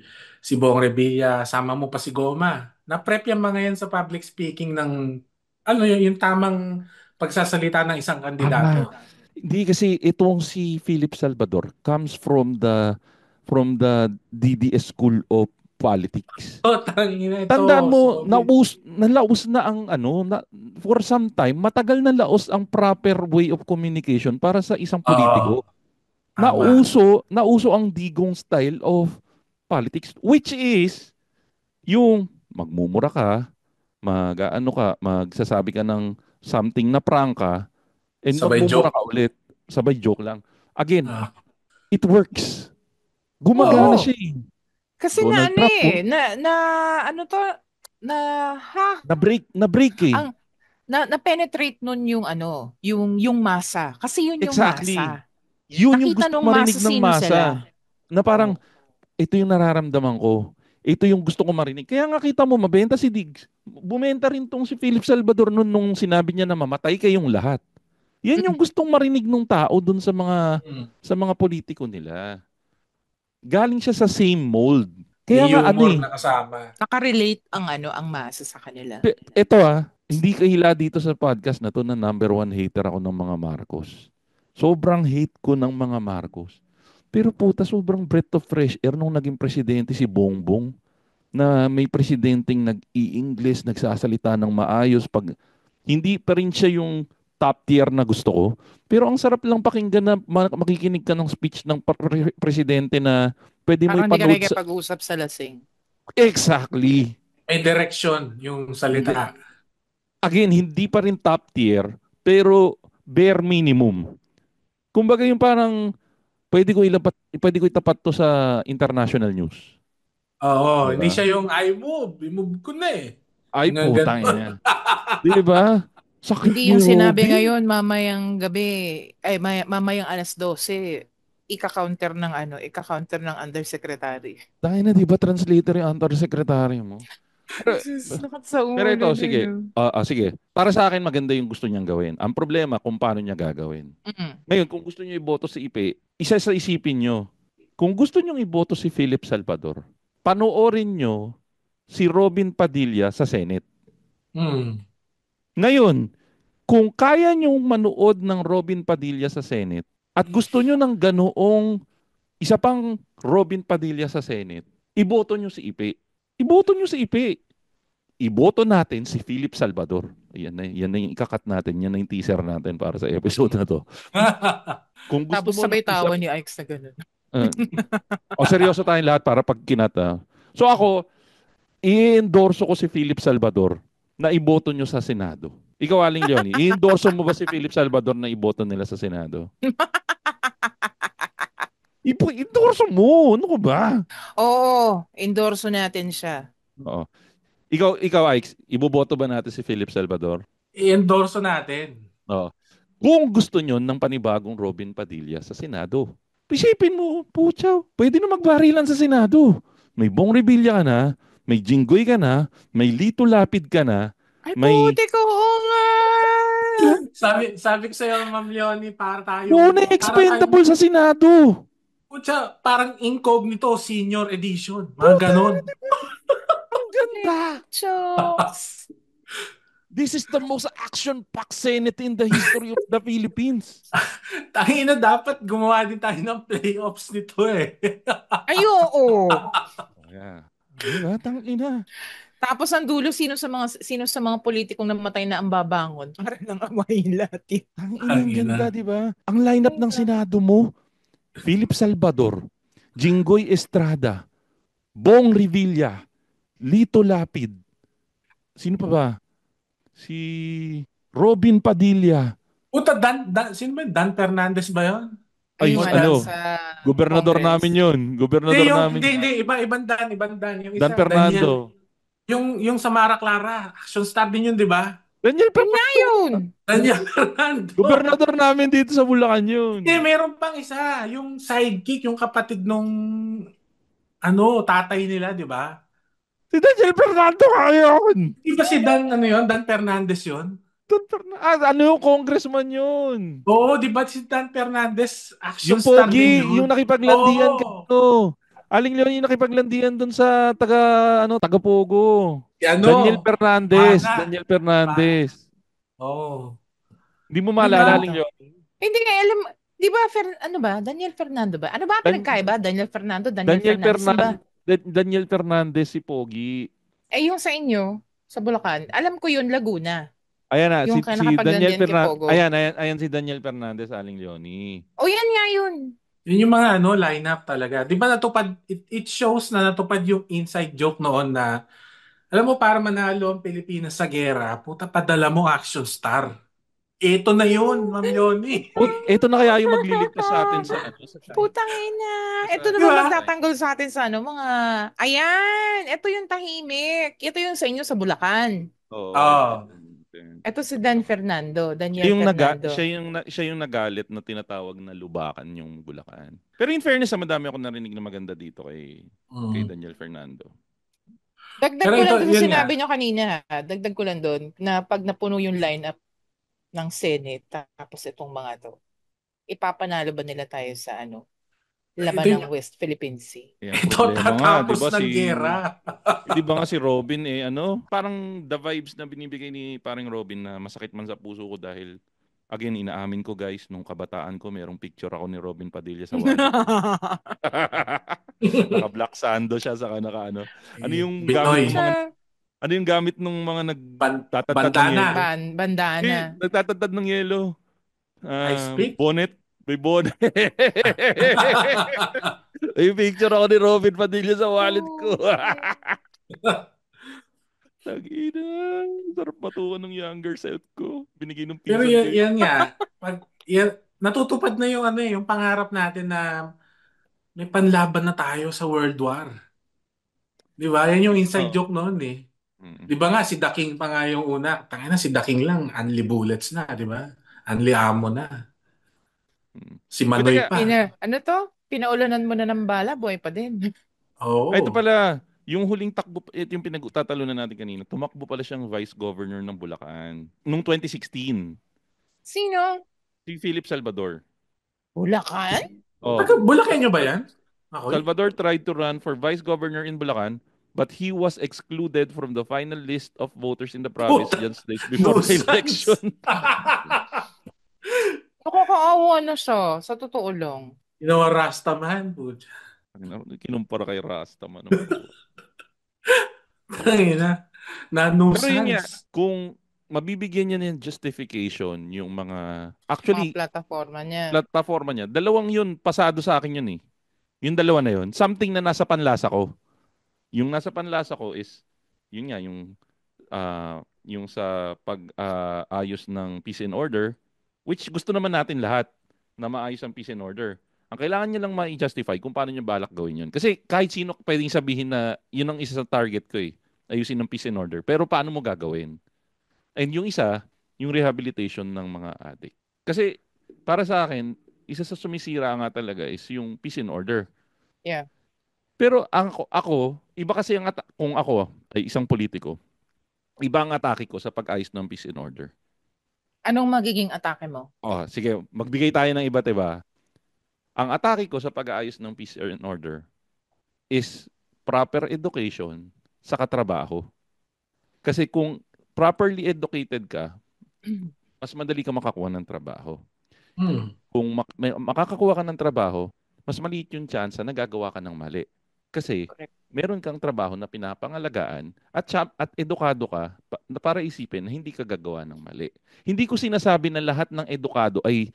Bong Revilla, sama mo pa si Goma. Na-prep yung mga yan sa public speaking ng yung tamang pagsasalita ng isang kandidato. Hindi kasi itong si Philip Salvador comes from the DDS School of Politics. Tandaan mo, nalaos na ang for some time, matagal na laos ang proper way of communication para sa isang politiko. Nauso ang digong style of politics, which is yung magmumura ka, magsasabi ka ng something na prangka, and magmumura ka ulit. Sabay joke lang. Again, it works. Gumagana siya eh. Kasi na-break eh. Na-penetrate nun yung masa. Kasi yun yung masa. Yun yung gusto marinig ng masa. Na parang, ito yung nararamdaman ko. Ito yung gusto ko marinig. Kaya nga kita mo, mabenta si Diggs. Bumenta rin tong si Philip Salvador nung sinabi niya na mamatay kayong lahat. Yan yung gustong marinig ng tao dun sa mga politiko nila. Galing siya sa same mold. Kaya nga nakarelate ang masa sa kanila. Ito hindi kahila dito sa podcast na to na number 1 hater ako ng mga Marcos. Sobrang hate ko ng mga Marcos. Pero puta, sobrang breath of fresh air nung naging presidente si Bongbong na may presidenteng nag-i-English, nagsasalita ng maayos. Hindi pa rin siya yung top tier na gusto ko. Pero ang sarap lang pakinggan na makikinig ka ng speech ng presidente na pwede mo ipanood sa... Parang hindi ka pag-usap sa lasing. Exactly. May direction yung salita. Again, hindi pa rin top tier, pero bare minimum. Kumbaga yung parang pwede ko itapat to sa international news. Oo, diba? Hindi siya yung I move ko na eh. Ay putang yan. Di ba? Sakit hindi yung sinabi ngayon mamayang gabi, mamayang 12:00, ika-counter ng undersecretary. Dahil na di ba translator yung undersecretary mo? Pero ito, sige. Sige. Para sa akin, maganda yung gusto niyang gawin. Ang problema, kung paano niya gagawin. Ngayon, kung gusto niyo iboto si Ipe, isa sa isipin niyo, kung gusto niyo iboto si Philip Salvador, panoorin niyo si Robin Padilla sa Senate. Hmm. Ngayon, kung kaya niyong manood ng Robin Padilla sa Senate at gusto niyo ng ganoong isa pang Robin Padilla sa Senate, iboto niyo si Ipe. Iboto niyo si Ipe. Iboto natin si Philip Salvador. Yan na yung ikakat natin. Yan na yung teaser natin para sa episode na to. Kung gusto Tapos mo sabay ng isa, tawa ni Ike's na gano'n. o seryoso tayong lahat para pag kinata. So ako, i-endorso ko si Philip Salvador na iboto nyo sa Senado. Ikaw, Aling Leonie, i-endorso mo ba si Philip Salvador na iboto nila sa Senado? Endorso mo. Ano ko ba? Oo, endorso natin siya. Oo. Ikaw, Ike, iboboto ba natin si Philip Salvador? I-endorso natin. Oo. Kung gusto nyo ng panibagong Robin Padilla sa Senado, isipin mo, putyaw, pwede na magbarilan sa Senado. May Bong Revilla ka na, may Jinggoy ka na, may Lito Lapid ka na, Ay, may puti ko, oo nga. Sabi ko sa'yo, Ma'am Leonie, Muna expendable sa Senado. Putya, parang incognito senior edition. Mga Puta, ganon. ang ganda. Jokes. This is the most action-packed Senate in the history of the Philippines. Tangina, dapat gumawa din tayo ng playoffs nito eh. Ay, oo. Yeah. Diba? Tangina. Tapos ang dulo, sino sa mga politikong namatay na ang babangon para lang amahin lahat. Tangina, ang ganda, di ba? Ang lineup ng Senado mo, Philip Salvador, Jinggoy Estrada, Bong Revilla, Lito Lapid. Sino pa ba? Si Robin Padilla. Puta, sino ba yun? Dan Fernandez ba yun? Ay, Sa gobernador Congress. namin yun. Gobernador namin. Hindi, ibang Dan. Yung Dan isa, Fernando. Yung sa Mara Clara, action star din yun, di ba? Daniel Yun nga yun. Daniel Fernando. Gobernador namin dito sa Bulacan yun. Hindi, meron pang isa. Yung sidekick, yung kapatid nung tatay nila, di ba? Si Daniel Fernando yun. Di ba si Dan Fernandez yun? Ano yung congressman yun? Oo, di ba si Dan Fernandez, action Yung star pogi, din yun? yung nakipaglandian Oo. kayo. Aling Leon yung nakipaglandian dun sa taga Pogo. Si Daniel Fernandez. Bana. Daniel Fernandez. Oo. Hindi mo maalala, Aling Leon? Hindi nga alam, di ba, Daniel Fernando ba? Ano ba pinagkaiba? Daniel Fernando, Daniel Fernandez ba? Daniel Fernandez si Pogi. Eh, yung sa inyo, sa Bulacan, alam ko yun, Laguna. Ayan na, Yung si Daniel Fernandez. Ayan si Daniel Fernandez, Aling Leonie. O yan nga yun. Yun yung mga lineup talaga. Di ba natupad, it shows na natupad yung inside joke noon na, alam mo, para manalo ang Pilipinas sa gera, puta, padala mo action star. Ito na yun, Ma'am Leonie. Ito na kaya yung magliligtas sa atin sa China. Putang ina. Ito Di naman ba? magtatanggol sa atin sa mga, ayan, ito yung tahimik. Ito yung sa inyo sa Bulacan. Oo. Ito si Dan Fernando, Daniel Fernando. Siya yung nagalit na tinatawag na lubakan yung Bulacan. Pero in fairness, madami ako narinig na maganda dito kay Daniel Fernando. Dagdag ko lang doon sinabi nyo kanina. Dagdag ko lang doon na pag napuno yung lineup ng Senate tapos itong mga to, ipapanalo ba nila tayo sa laban ng West Philippine Sea? Ito tatapos ng gera. Di ba nga si Robin parang the vibes na binibigay ni paring Robin na masakit man sa puso ko dahil again, inaamin ko guys, nung kabataan ko merong picture ako ni Robin Padilla sa wallet. Naka-black sando siya sa naka. Ano yung gamit ng mga gamit nung mga nagtatatad ng yelo? Bandana. Nagtatatad ng yelo. Ice pick? Bonnet. May bonnet. May picture ako ni Robin Padilla sa wallet ko. Tag-ina. Sarap matuwa ng younger self ko. Binigay ng Pero yan nga. Natutupad na yung pangarap natin na may panlaban na tayo sa World War. Di ba? Yan yung inside joke noon eh. Di ba nga si The King pa nga yung una. Tangina si The King lang, unli bullets na, di ba? Unli ammo na. Si Manoy pa. Ano to? Pinaulanan mo na ng bala, buhay pa din. Oo. Ito pala, yung huling takbo, ito yung pinag-tatalunan natin kanina, tumakbo pala siyang vice governor ng Bulacan noong 2016. Sino? Si Philip Salvador. Bulacan? Bulacan nyo ba yan? Salvador tried to run for vice governor in Bulacan but he was excluded from the final list of voters in the province Puta, just days before the election. Nakakaawa na siya, sa totoo lang. Rasta man, puta. Kinumpara kay Rasta man. Na Pero yun nga, nuisance. kung mabibigyan niya ng justification yung mga... Actually, Mga plataforma niya. dalawang yun, pasado sa akin yun eh. Yung dalawa na yun, something na nasa panlasa ko. Yung nasa panlasa ko is, yun nga, yung sa pag-ayos ng peace and order, which gusto naman natin lahat na maayos ang peace and order. Ang kailangan niya lang ma-justify kung paano niya balak gawin yun. Kasi kahit sino pwedeng sabihin na yun ang isa sa target ko eh. Ayusin ng peace and order. Pero paano mo gagawin? And yung isa, yung rehabilitation ng mga addict. Kasi para sa akin, isa sa sumisira nga talaga is yung peace and order. Yeah. Pero ako iba kasi kung ako ay isang politiko, iba ang atake ko sa pag-ayos ng peace and order. Anong magiging atake mo? Oh, sige, magbigay tayo ng iba't iba. Ang atake ko sa pag-aayos ng peace and order is proper education sa katrabaho. Kasi kung properly educated ka, mas madali ka makakuha ng trabaho. Kung makakakuha ka ng trabaho, mas maliit yung chance na gagawa ka ng mali. Kasi meron kang trabaho na pinapangalagaan at edukado ka para isipin na hindi ka gagawa ng mali. Hindi ko sinasabi na lahat ng edukado ay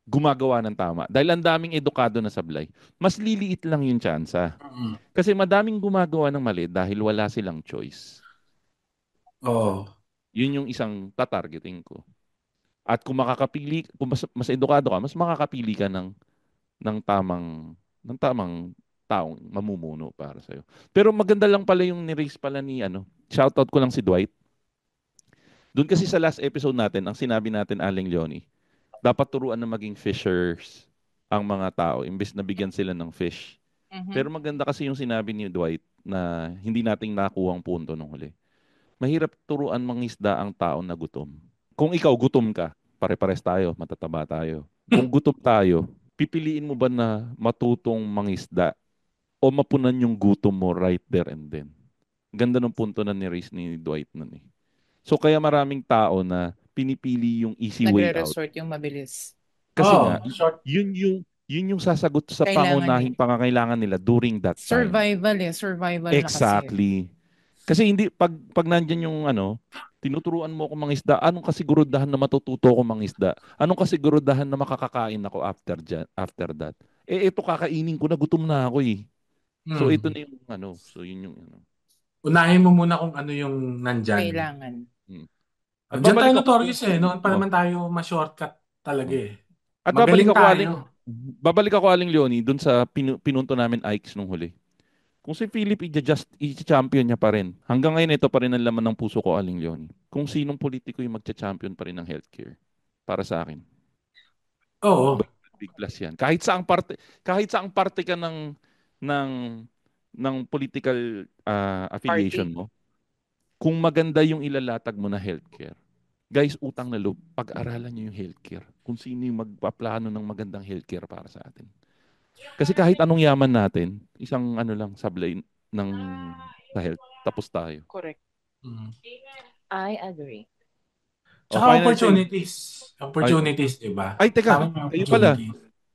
gumagawa ng tama. Dahil ang daming edukado na sablay. Mas liliit lang yung tsansa. Kasi madaming gumagawa ng mali dahil wala silang choice. Oh. Yun yung isang tatargeting ko. At kung makakapili, kung mas edukado ka, mas makakapili ka ng tamang taong mamumuno para sa'yo. Pero maganda lang pala yung ni-raise pala ni shoutout ko lang si Dwight. Doon kasi sa last episode natin, ang sinabi natin Aling Leonie, dapat turuan na maging fishers ang mga tao imbes na bigyan sila ng fish. Pero maganda kasi yung sinabi ni Dwight na hindi nating nakuha ang punto nung huli. Mahirap turuan mangisda ang tao na gutom. Kung ikaw gutom ka, pare-pares tayo, matataba tayo. Kung gutom tayo, pipiliin mo ba na matutong mangisda o mapunan yung gutom mo right there and then? Ganda ng punto na ni-raise ni Dwight nun eh. So kaya maraming tao na pinipili yung easy way out. Nagre-resort yung mabilis. Kasi yun yung sasagot sa pangunahing pangangailangan nila during that time. Survival exactly. Kasi hindi pag nandiyan yung tinuturuan mo ako mangisda, anong kasigurudahan na matututo ako mangisda? Anong kasigurudahan na makakakain ako after that? Ito kakainin ko na, gutom na ako eh. So ito na yung so yun yung unahin mo muna kung ano yung nandyan. Kailangan. Diyan tayo notorious eh. Noon pa naman tayo ma-shortcut talaga eh. At babalik ako Aling Leonie dun sa pinunto namin Ikes nung huli. Kung si Philip i-champion niya pa rin. Hanggang ngayon ito pa rin ang laman ng puso ko Aling Leonie. Kung sinong politiko yung magcha-champion pa rin ng healthcare para sa akin. Oo. Big plus yan. Kahit saang parte ka ng political affiliation mo, kung maganda yung ilalatag mo na healthcare, guys, utang na loob, pag-aralan nyo yung healthcare. Kung sino yung magpaplano ng magandang healthcare para sa atin. Kasi kahit anong yaman natin, isang sablay ng sa health, tapos tayo. Correct. I agree. Tsaka opportunities, di ba? Ay, teka, kayo pala.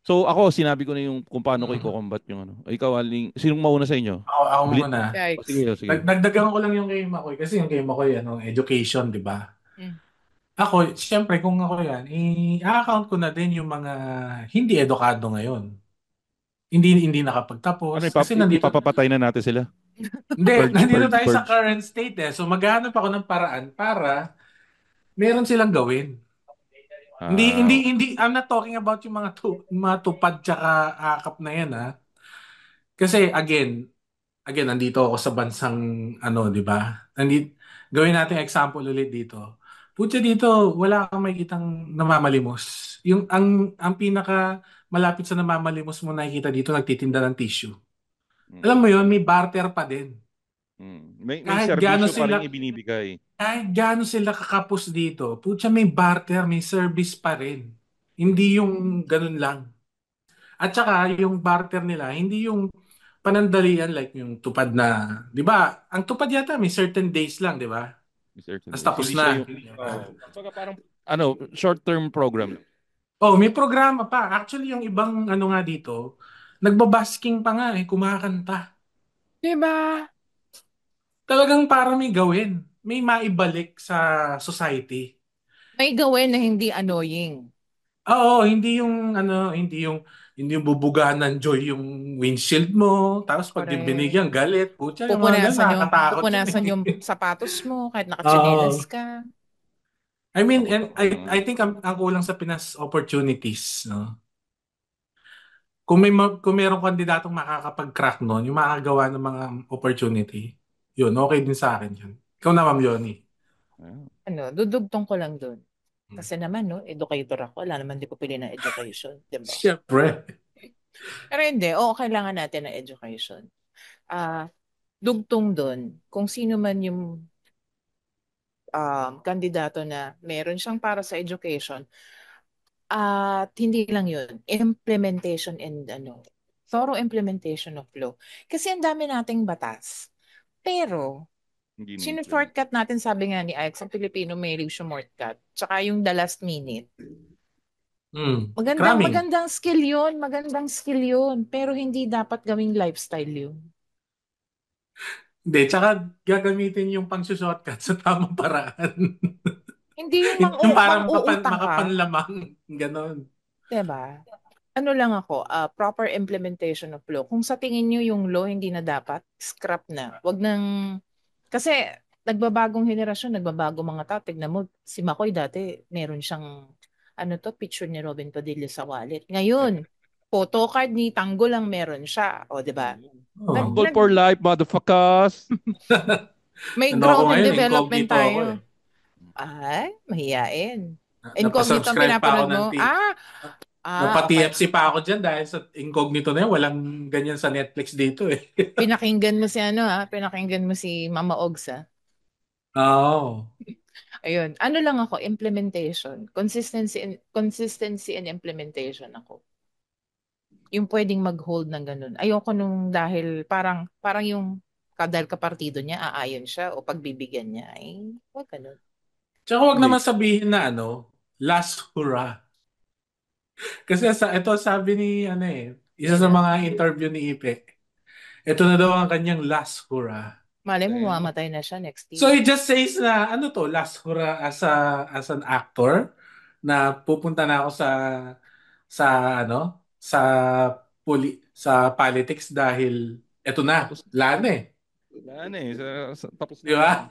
So ako, sinabi ko na yung kung paano ko i-combat yung Ikaw, Aling, sinong mauna sa inyo? Ako muna. Sige. Nagdagan ko lang yung kay Makoy. Kasi yung kay Makoy, education, di ba? Ako, siyempre, kung ako yan, i-account ko na din yung mga hindi edukado ngayon. Hindi nakapagtapos. Kasi papapatay na natin sila. Hindi, nandito tayo sa current state eh. So maghanap ako ng paraan para meron silang gawin. Hindi, I'm not talking about yung mga tupad tsaka akap na yan ha. Kasi again, nandito ako sa bansang di ba? Gawin natin example ulit dito. Putya dito, wala kang makikitang namamalimos. Ang pinaka malapit sa namamalimos mo nakikita dito, nagtitinda ng tissue. Alam mo yun, may barter pa din. May serbisyo pa rin ibinibigay. Kahit gaano sila kakapos dito, putya may barter, may service pa rin. Hindi yung ganun lang. At saka yung barter nila, hindi yung panandalian like yung tupad na, 'di ba? Ang tupad yata may certain days lang, 'di ba? Certain Tapos days. tapos Hindi siya na. yung, kumbaga parang, short-term program. Oh, may programa pa. Actually, yung ibang ano nga dito, nagbabasking pa nga kumakanta. Diba? Talagang para may gawin. May maibalik sa society. May gawin na hindi annoying. Oo, hindi yung bubugaan ng joy yung windshield mo. Tapos pag Correct. binigyan, galit. Putya, yung mga ganun, nakakatakot yun Pupunasan yung eh. sapatos mo kahit nakatsinelas Oo. ka. I mean, Tapos, and I think ang kulang sa Pinas opportunities, no? Kung merong kandidatong makakapag-crack noon, yung makagawa ng mga opportunity, yun, okay din sa akin yun. Ikaw na, Ma'am Yoni. Dudugtong ko lang dun. Kasi naman, no, educator ako. Wala naman di ko pili ng education. Diba? Siyempre. Pero hindi, kailangan natin ng education. Dugtong dun, kung sino man yung kandidato na meron siyang para sa education, at hindi lang yun, implementation and thorough implementation of law. Kasi ang dami nating batas. Pero, hindi na-implement. shortcut natin, sabi nga ni Alex, ang Pilipino may shortcut. Tsaka yung the last minute. Cramming. Magandang skill yun. Magandang skill yun. Pero hindi dapat gawing lifestyle yun. Hindi, tsaka gagamitin yung pang-shortcut sa tamang paraan. Hindi yung Yung parang mang-uutang ka. makapanlamang. Ganon. Diba? Ano lang ako, proper implementation of law. Kung sa tingin nyo yung law hindi na dapat, scrap na. Wag nang, kasi nagbabagong henerasyon, nagbabagong mga tao. Tignan mo, si Makoy dati, meron siyang, picture ni Robin Padilla sa wallet. Ngayon, photocard ni Tanggol lang meron siya. O, di ba? Oh. Tanggol for life, motherfuckers! May Ano ako growth and ngayon, development incognito ako tayo. eh. Ay, mahiyain. Incognito ang Napasubscribe pa ako pinapanood ng mo. Okay. Napa-TFC pa ako dyan dahil sa incognito na yun. Walang ganyan sa Netflix dito eh. Pinakinggan mo si pinakinggan mo si Mama Ogs, ha? Oo. Ayun. Ano lang ako, implementation. Consistency and implementation ako. Yung pwedeng mag-hold ng ganun. Ayoko nung dahil parang yung dahil kapartido niya, aayon siya o pagbibigyan niya. Ay, wag ganun. Tsaka wag naman sabihin na last hurrah. Kasi ito sabi ni isa sa mga interview ni Ipe. Ito na daw ang kanyang last hurrah. Malay mo, mamamatay na siya next So year. he just says na last hurrah as an actor na pupunta na ako sa sa sa politics dahil eto na, lana eh. Wala na eh. Tapos Di na ba? yan.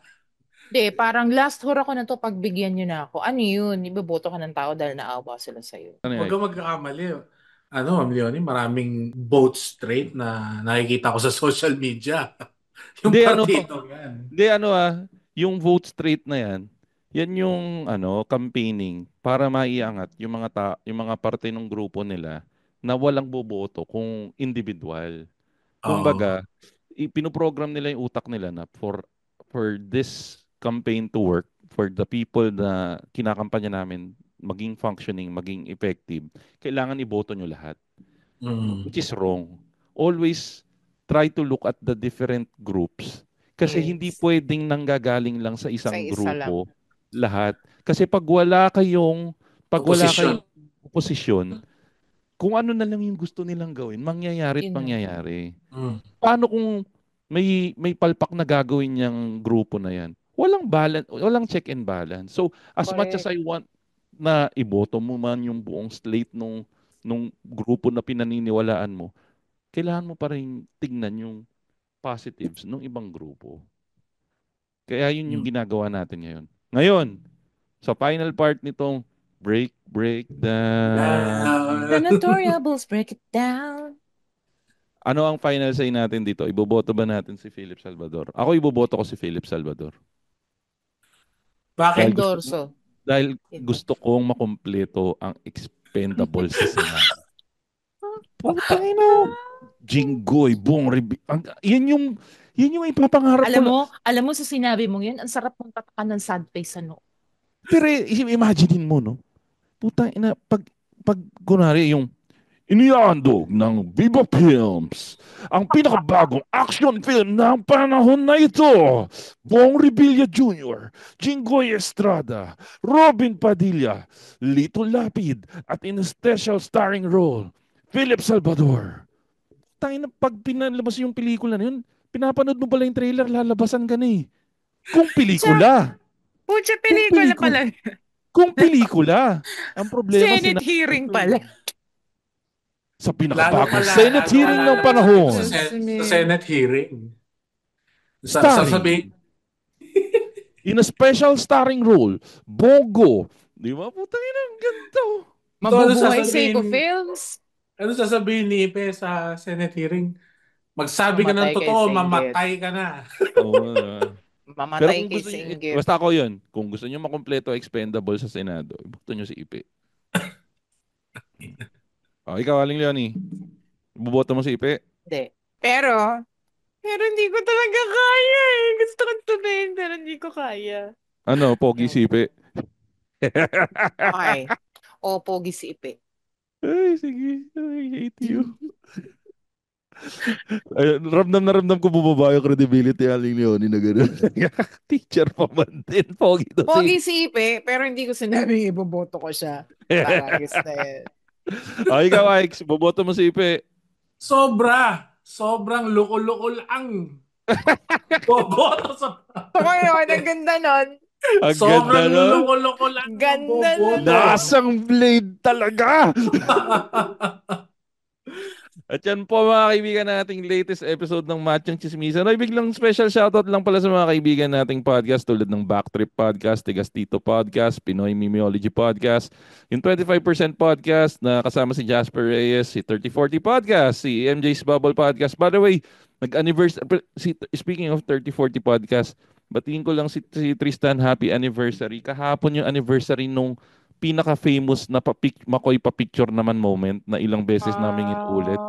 Hindi, parang last hura ko na to, pagbigyan nyo na ako. Ano yun? Iboboto ka ng tao dahil naawa sila sa'yo. Huwag kang magkakamali. Ma'am Leonie, maraming vote straight na nakikita ko sa social media. Yung Hindi, partito yan. Hindi, yung vote straight na yan, yan yung campaigning para maiangat yung mga parte ng grupo nila na walang boboto kung individual. Oo. Kumbaga, pinoprogram nila yung utak nila na for this campaign to work, for the people na kinakampanya namin maging functioning, maging effective, kailangan iboto nyo lahat. Which is wrong. Always try to look at the different groups. Kasi hindi pwedeng nanggagaling lang sa isang grupo lahat. Kasi pag wala kayong oposisyon, kung ano na lang yung gusto nilang gawin, mangyayari at mangyayari. Paano kung may palpak na gagawin niyang grupo na yan? Walang balance, walang check and balance. So, as much as I want na iboto mo man yung buong slate nung grupo na pinaniniwalaan mo, kailangan mo pa rin tignan yung positives ng ibang grupo. Kaya yun yung ginagawa natin ngayon. Ngayon, sa final part nitong breakdown. The Notoriables break it down. Ano ang final say natin dito? Iboboto ba natin si Philip Salvador? Ako iboboto ko si Philip Salvador. Bakit? Dahil gusto kong makompleto ang expendables sa Senado. Putang ina. Jinggoy, buong yun yung ipapangarap ko. Alam mo sa sinabi mo yun, ang sarap mong tatakan ng sad face Pero imaginein mo, no? Putang ina, pag kunwari yung Inihandog ng Viva Films ang pinakabagong action film ng panahon na ito. Bong Revilla Jr., Jinggoy Estrada, Robin Padilla, Lito Lapid at in a special starring role, Philip Salvador. Tayo na pag pinalabas yung pelikula na yun, pinapanood mo pala yung trailer, lalabasan ka na eh. Kung pelikula. Pucha, pelikula pala. Kung pelikula. Ang problema Senate hearing pala. Sa pinakabagong Senate hearing ng panahon. Sa Senate hearing. Starring. In a special starring role, Bongo. Di ba? Putang ina, ang ganda. Mabubuhay Seiko Films. Ano sasabihin ni Ipe sa Senate hearing? Magsabi ka ng totoo, mamatay ka na. Mamatay kay Singgit. Basta ako yun. Kung gusto nyo makompleto expendable sa Senado, ibukto nyo si Ipe. Ikaw, Aling Leonie. Buboto mo si Ipe? Hindi. Pero hindi ko talaga kaya eh. Gusto kong tumayin pero hindi ko kaya. Ano, pogi si Ipe? Okay. O, pogi si Ipe. Ay, sige. I hate you. Ay, ramdam ko bumaba yung credibility Aling Leonie na gano'n. Teacher pa man din. Pogi si Ipe, pero hindi ko sinabing iboboto ko siya. Paragis na yun. Ikaw, Ike, boboto mo si Ipe. Sobrang lukol-lukol ang boboto sa... Ngayon, ang ganda nun. Sobrang lukol-lukol ang ganda nun. Lasang blade talaga. At yan po mga kaibigan nating latest episode ng Machong Chismisan. Ay, biglang special shoutout lang pala sa mga kaibigan nating podcast tulad ng Backtrip Podcast, Tigas Tito Podcast, Pinoy Mimiology Podcast, yung 25% Podcast na kasama si Jasper Reyes, si 3040 Podcast, si MJ's Bubble Podcast. By the way, nag-anniversary, speaking of 3040 Podcast, batiin ko lang si Tristan, happy anniversary. Kahapon yung anniversary nung pinaka-famous na Makoy pa-picture naman moment na ilang beses namin inuulit.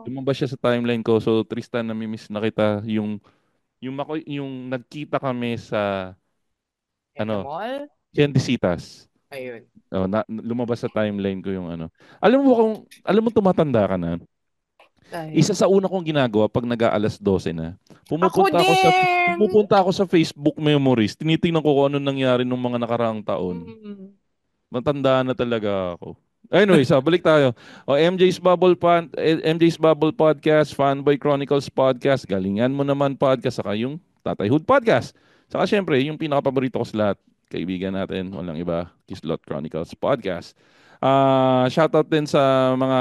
Lumabas siya sa timeline ko. So Tristan, namimiss na kita yung Makoy, yung nagkita kami sa mall? Kendisitas. Ayun. Lumabas sa timeline ko yung ano. Alam mo tumatanda ka na. Isa sa una kong ginagawa pag nag-aalas 12 na. Pumupunta ako sa Facebook memories. Tinitingnan ko kung ano nangyari nung mga nakaraang taon. Matanda na talaga ako. Anyway, balik tayo. MJ's Bubble Podcast, Fanboy Chronicles Podcast, Galingan Mo Naman Podcast, saka yung Tatayhood Podcast. Saka syempre, yung pinaka-paborito ko sa lahat, kaibigan natin, walang iba, Kislot Chronicles Podcast. Shoutout din sa mga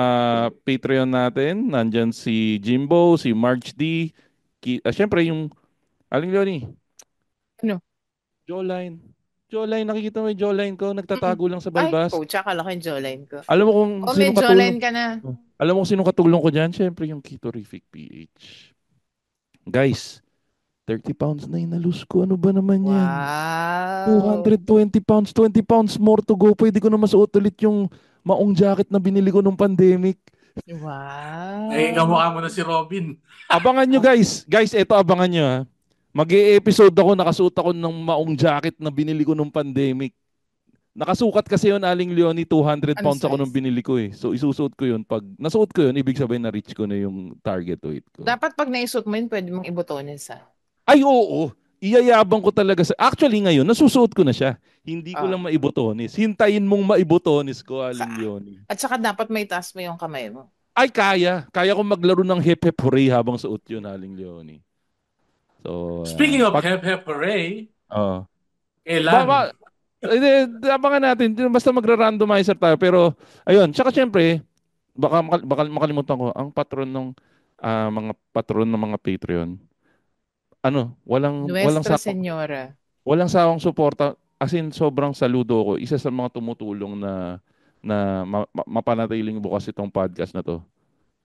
Patreon natin. Nandyan si Jimbo, si March D. Syempre, yung Aling Leonie. Ano? Jawline, nakikita mo yung jawline ko, nagtatago lang sa balbas. Ay, tsaka laki yung jawline ko. Alam mo kung may jawline ka na. Alam mo kung sino katulong ko dyan? Siyempre yung Ketorific PH. Guys, 30 pounds na yung nalus ko. Ano ba naman yan? Wow. 220 pounds, 20 pounds more to go. Pwede ko na masuot ulit yung maong jacket na binili ko nung pandemic. Wow. Ay, kamukha mo na si Robin. Abangan nyo guys. Guys, eto abangan nyo ha. Mag-e-episode ako, nakasuot ako ng maong jacket na binili ko nung pandemic. Nakasukat kasi yun, Aling Leonie, 200 pounds ako nung binili ko eh. So isusuot ko yun. Pag nasuot ko yun, ibig sabihin na reach ko na yung target weight ko. Dapat pag naisuot mo yun, pwede mong ibotones ha. Ay, oo. Iyayabang ko talaga sa... Actually ngayon, nasusuot ko na siya. Hindi ko lang maibotones. Hintayin mong maibotones ko, Aling Leonie. At saka dapat may taas mo yung kamay mo. Ay, kaya. Kaya kong maglaro ng hip-hip hooray habang suot yun, Aling Leonie. So, speaking of hip-hip hooray, kailan? Abangan natin. Basta magra-randomizer tayo. Pero, ayun. Tsaka syempre, baka makalimutan ko, ang patron ng mga patron ng mga Patreon, Nuestra Señora. Walang sawang suporta. As in, sobrang saludo ko. Isa sa mga tumutulong na mapanatiling bukas itong podcast na to.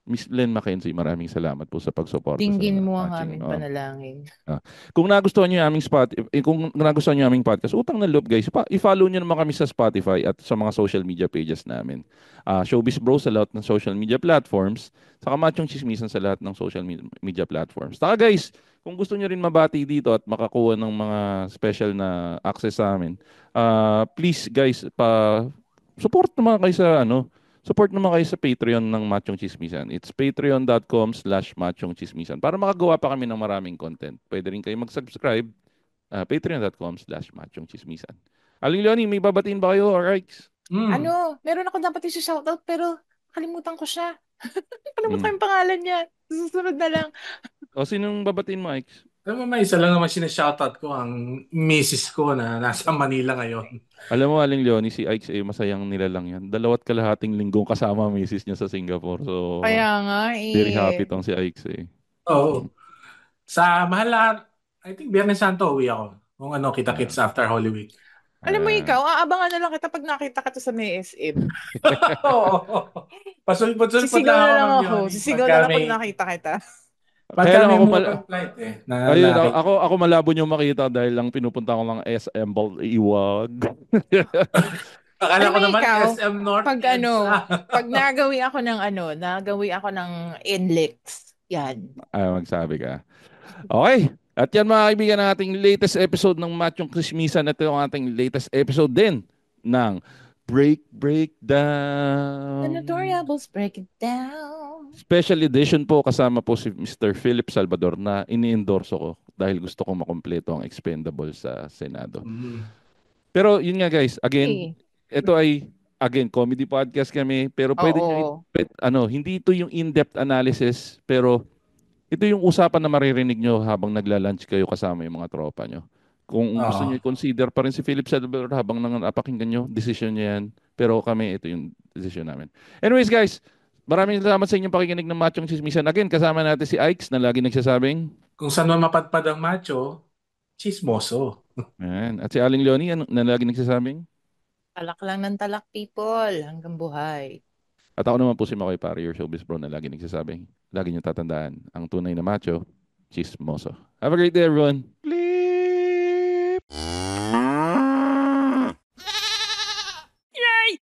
Miss Len Mackenzie, maraming salamat po sa pagsuporta. Dinggin mo ang aming panalangin. Kung nagustuhan niyo yung aming podcast, utang na loob guys, i-follow niyo naman kami sa Spotify at sa mga social media pages namin. Showbiz Bro sa lahat ng social media platforms, saka Machong Chismisan sa lahat ng social media platforms. Saka guys, kung gusto niyo rin mabati dito at makakuha ng mga special na access sa amin, please guys, support naman kayo support naman kayo sa Patreon ng Machong Chismisan. It's patreon.com/machongchismisan. Para makagawa pa kami ng maraming content. Pwede rin kayo mag-subscribe. Patreon.com/machongchismisan. Aling Leonie, may babatiin ba kayo or Ike's? Meron ako dapat i-shoutout pero kalimutan ko siya. Kalimutan yung pangalan niya. Susunod na lang. O, sinong babatiin mo, Ike's? Alam mo, may isa lang naman sinashoutout ko, ang misis ko na nasa Manila ngayon. Alam mo, Aling Leonie, si Ike's masayang nilalang yan. 2.5 linggong kasama ang misis niya sa Singapore. So, Kaya nga very happy tong si Ike's Oo. Sa Mahal, I think Biyernes Santo uwi ako. Kung kita-kits after Holy Week. Alam mo ikaw, aabangan na lang kita pag nakita kita sa may SM. Pasulpot-sulpot Sisigaw na lang ako. Yun. Sisigaw na lang pag nakita kita. Pagka may ako flight ayun, ako malabo nyo makita dahil lang pinupunta ko lang SM Iwag. Akala ko naman ikaw, SM North. Pag nagawi ako ng NLEX. Yan. Magsabi ka. Okay. At yan mga kaibigan ng ating latest episode ng Machong Chismisan. Ito yung ating latest episode din ng Breakdown. The Notoriables Break It Down. Special edition po, kasama po si Mr. Philip Salvador na ini-endorso ko dahil gusto ko makompleto ang expendable sa Senado. Pero yun nga guys, again, ito ay comedy podcast kami, pero pwede nyo hindi ito yung in-depth analysis, pero ito yung usapan na maririnig nyo habang nagla-lunch kayo kasama yung mga tropa nyo. Kung gusto nyo i-consider pa rin si Philip Salvador habang napakinggan nyo, decision nyo yan. Pero kami, ito yung decision namin. Anyways guys, maraming salamat sa inyong pakikinig ng Machong Chismisan. Again, kasama natin si Ike's na lagi nagsasabing, kung saan man mapadpad ang macho, chismoso. Ayan. At si Aling Leonie na lagi nagsasabing, talak lang ng talak, people, hanggang buhay. at ako naman po si Makoy Pare, your showbiz bro na lagi nagsasabing, lagi niyo tatandaan, ang tunay na macho, chismoso. Have a great day, everyone. Bleep! Yay!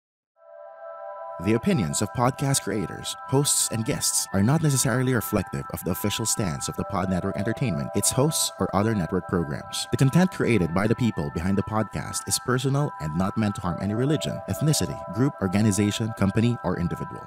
The opinions of podcast creators, hosts, and guests are not necessarily reflective of the official stance of the Pod Network Entertainment, its hosts, or other network programs. The content created by the people behind the podcast is personal and not meant to harm any religion, ethnicity, group, organization, company, or individual.